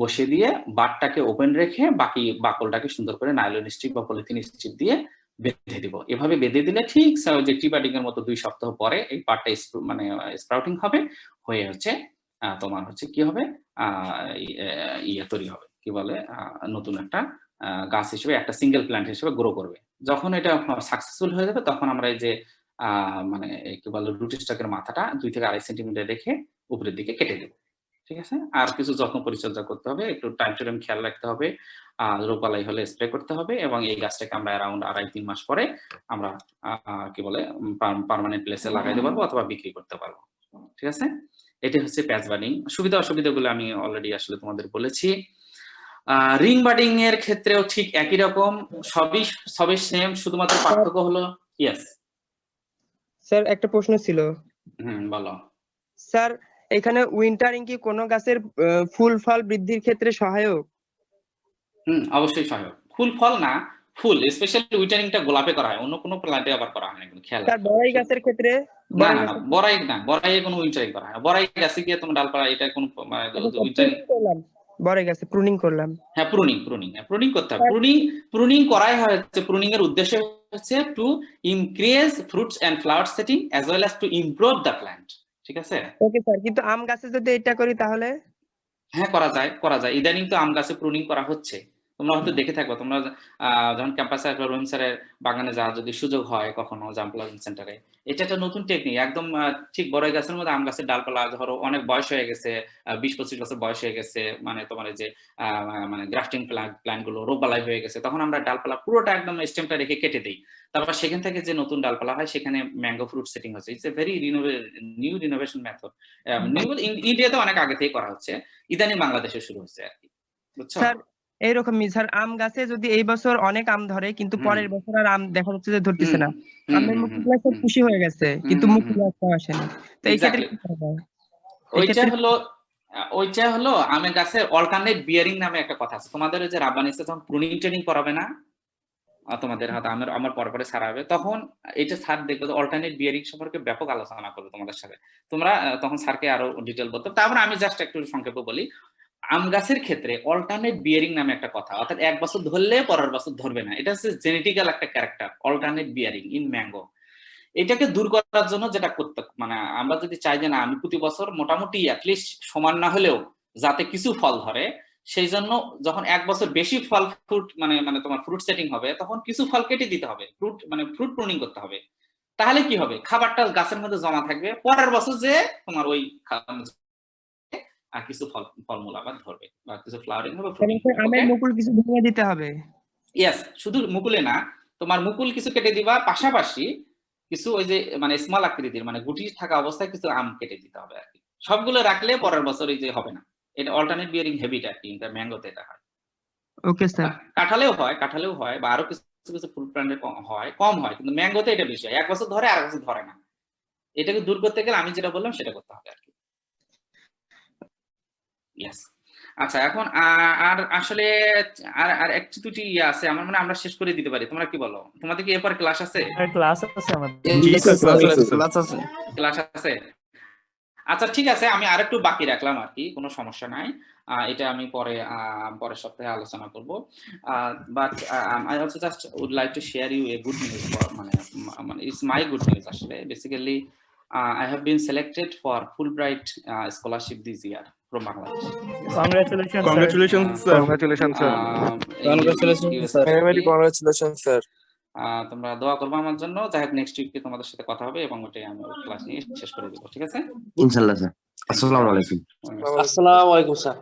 বসিয়ে দিয়ে বার্ডটাকে ওপেন রেখে বাকি বাকলটাকে সুন্দর করে নাইলন স্টিক বা পলিথিন স্টিক দিয়ে বেঁধে দিব। এভাবে বেঁধে দিলে ঠিক যে টি বাডিং এর মতো 2 সপ্তাহ পরে এই পাটটা মানে স্প্রাউটিং হবে, হয়ে হচ্ছে তোমার হচ্ছে কি হবে ইয়ে তৈরি হবে, কি বলে নতুন একটা গাছ হিসেবে, একটা সিঙ্গেল প্ল্যান্ট হিসেবে গ্রো করবে। যখন এটা সাকসেসফুল হয়ে যাবে তখন আমরা এই যে মানে কি বলে রুট স্টকের মাথাটা 2 থেকে 2.5 সেন্টিমিটার রেখে উপরের দিকে কেটে দেবো, ঠিক আছে? আর কিছু যত্ন পরিচর্যা করতে হবে, একটু টাইম টু টাইম খেয়াল রাখতে হবে, রোগবালাই হলে স্প্রে করতে হবে, এবং এই গাছটাকে আমরা অ্যারাউন্ড 2.5-3 মাস পরে আমরা কি বলে পার্মানেন্ট প্লেসে লাগাইতে পারবো অথবা বিক্রি করতে পারবো, ঠিক আছে? এটা হচ্ছে প্যাচ বাডিং। সুবিধা অসুবিধাগুলো আমি অলরেডি আসলে তোমাদের বলেছি। রিং বাডিং এর ক্ষেত্রেও ঠিক একই রকম, সবই সেম, শুধুমাত্র পার্থক্য হলো ইয়েস স্যার একটা প্রশ্ন ছিল। বলো। স্যার এখানে উইন্টারিং কি কোনো গাছের ফুল ফল বৃদ্ধির ক্ষেত্রে সহায়ক? অবশ্যই সহায়ক। ফুল ফল না, ফুল, স্পেশালি উইটারিংটা গোলাপে করা হয়, অন্য কোনো প্ল্যান্টে আবার করা হয় না, কিন্তু খেয়াল স্যার বড়াই গাছের ক্ষেত্রে? না, বড়াইয়ে কোনো উইটারিং করা হয় না। বড়াই গাছে গিয়ে তোমার ডালপালা এটা কোনো উইটারিং বড়াই গাছে প্রুনিং করলাম। হ্যাঁ, প্রুনিং করতে হবে। প্রুনিং করাই হয় হচ্ছে, প্রুনিং এর উদ্দেশ্য হচ্ছে to increase fruits and flower setting as well as to improve the plant, ঠিক আছে? ওকে স্যার, কিন্তু আম গাছে যদি এটা করি তাহলে? হ্যাঁ, করা যায়। ইদানিং তো আম গাছে প্রুনিং করা হচ্ছে, তোমরা হয়তো দেখে থাকবে, তোমরা যখন ক্যাম্পাসে আসবে, রহিম স্যারের বাগানে যাওয়ার যদি সুযোগ হয় কখনো জাম প্লাজেন্ট সেন্টারে, এটা একটা নতুন টেকনিক, একদম ঠিক বড়ই গাছের মধ্যে আম গাছের ডালপালা, ধরো অনেক বয়স হয়ে গেছে, 20-25 বছর বয়স হয়ে গেছে, মানে তোমার এই যে মানে গ্রাফটিং প্ল্যান্ট গুলো রোগবালাই হয়ে গেছে, তখন আমরা ডালপালা পুরোটা একদম স্টেমটা রেখে কেটে দিই, তারপর সেখান থেকে যে নতুন ডালপালা হয় সেখানে ম্যাঙ্গো ফ্রুট সেটিং হচ্ছে। It's a very new renovation method. ইন্ডিয়াতে অনেক আগে থেকে করা হচ্ছে, ইদানিং বাংলাদেশে শুরু হচ্ছে আর কি, বুঝছো? স্যার এইরকমই স্যার, আম গাছে যদি এই বছর অনেক আম ধরে কিন্তু পরের বছর আর আম দেখা যাচ্ছে যে ধরতেছে না, আমের মুকুলগুলো সব খুশি হয়ে গেছে কিন্তু মুকুল আসেনি, তো এই ক্ষেত্রে কি করা যায়? ওইটা হলো আমের গাছের অল্টারনেট বিয়ারিং নামে একটা কথা আছে। তোমাদের ওই যে রাব্বানিতে যখন প্রুনিং ট্রেনিং করাবে না তোমাদের হাতে, আমার পরে ছাড়া হবে, তখন এটা স্যার দেখবে অল্টারনেট বিয়ারিং সম্পর্কে ব্যাপক আলোচনা করবে তোমাদের সাথে, তোমরা তখন স্যারকে আরো ডিটেল বলতে। তারপর আমি জাস্ট একটু সংক্ষেপে বলি, আম গাছের ক্ষেত্রে অল্টারনেট বিয়ারিং নামে একটা কথা, অর্থাৎ এক বছর ধরলে পরের বছর ধরবে না, এটা হচ্ছে জেনেটিক্যাল একটা character, alternate bearing in mango. এটাকে দূর করার জন্য যেটা করতে, মানে আমরা যদি চাই যে না আমি প্রতি বছর মোটামুটি অ্যাটলিস্ট সমান না হলেও যাতে কিছু ফল ধরে, সেই জন্য যখন এক বছর বেশি ফল ফ্রুট মানে মানে তোমার ফ্রুট সেটিং হবে, তখন কিছু ফল কেটে দিতে হবে, ফ্রুট প্রুনিং করতে হবে। তাহলে কি হবে, খাবারটা গাছের মধ্যে জমা থাকবে, পরের বছর যে তোমার ওই আর কিছু ফলমূল আবার ধরবে বা কিছু ফ্লাওয়ারিং হবে। আমের মুকুল কিছু ভেঙে দিতে হবে। ইয়েস, শুধু মুকুলে না, তোমার মুকুল কিছু কেটে দিবা, পাশাপাশি কিছু ওই যে মানে স্মল আকৃতির মানে গুটি থাকা অবস্থায় কিছু আম কেটে দিতে হবে আর কি। সবগুলো রাখলে পরের বছর এই যে হবে না। এটা অল্টারনেট বিয়ারিং হ্যাবিট আর কি, এটা ম্যাঙ্গোতে এটা হয়। Okay sir. কাঁঠালেও হয় বা আরো কিছু কিছু ফ্রুট প্ল্যান্টে কম হয়, কিন্তু ম্যাঙ্গোতে এটা বেশি হয়, এক বছর ধরে আর এক বছর ধরে না। এটাকে দূর করতে গেলে আমি যেটা বললাম সেটা করতে হবে আর কি। ইয়েস। আচ্ছা, এখন আর আসলে আর এক দুটি ইয়ে আছে আমার মনে হয় আমরা শেষ করে দিতে পারি, তোমরা কি বলো? তোমাদের কি এরপর ক্লাস আছে? ক্লাস আছে আমাদের। ক্লাস আছে। আচ্ছা ঠিক আছে, আমি আরেকটু বাকি রাখলাম আর কি, কোনো সমস্যা নাই। এটা আমি পরের সপ্তাহে আলোচনা করব। But I also just would like to share you a good news, মানে ইটস মাই গুড নিউজ আসলে। Basically I have been selected for Fulbright scholarship this year from Bangladesh. Congratulations, Congratulations, sir. Congratulations, sir. Congratulations, sir. Very congratulations, sir. তোমরা দোয়া করবে আমার জন্য। যাই হোক, নেক্সট উইকে তোমাদের সাথে কথা হবে এবং ওটাই আমি ক্লাস নিয়ে শেষ করে দেবো, ঠিক আছে? ইনশাআল্লাহ স্যার। আসসালামু আলাইকুম। Assalamu alaikum, sir.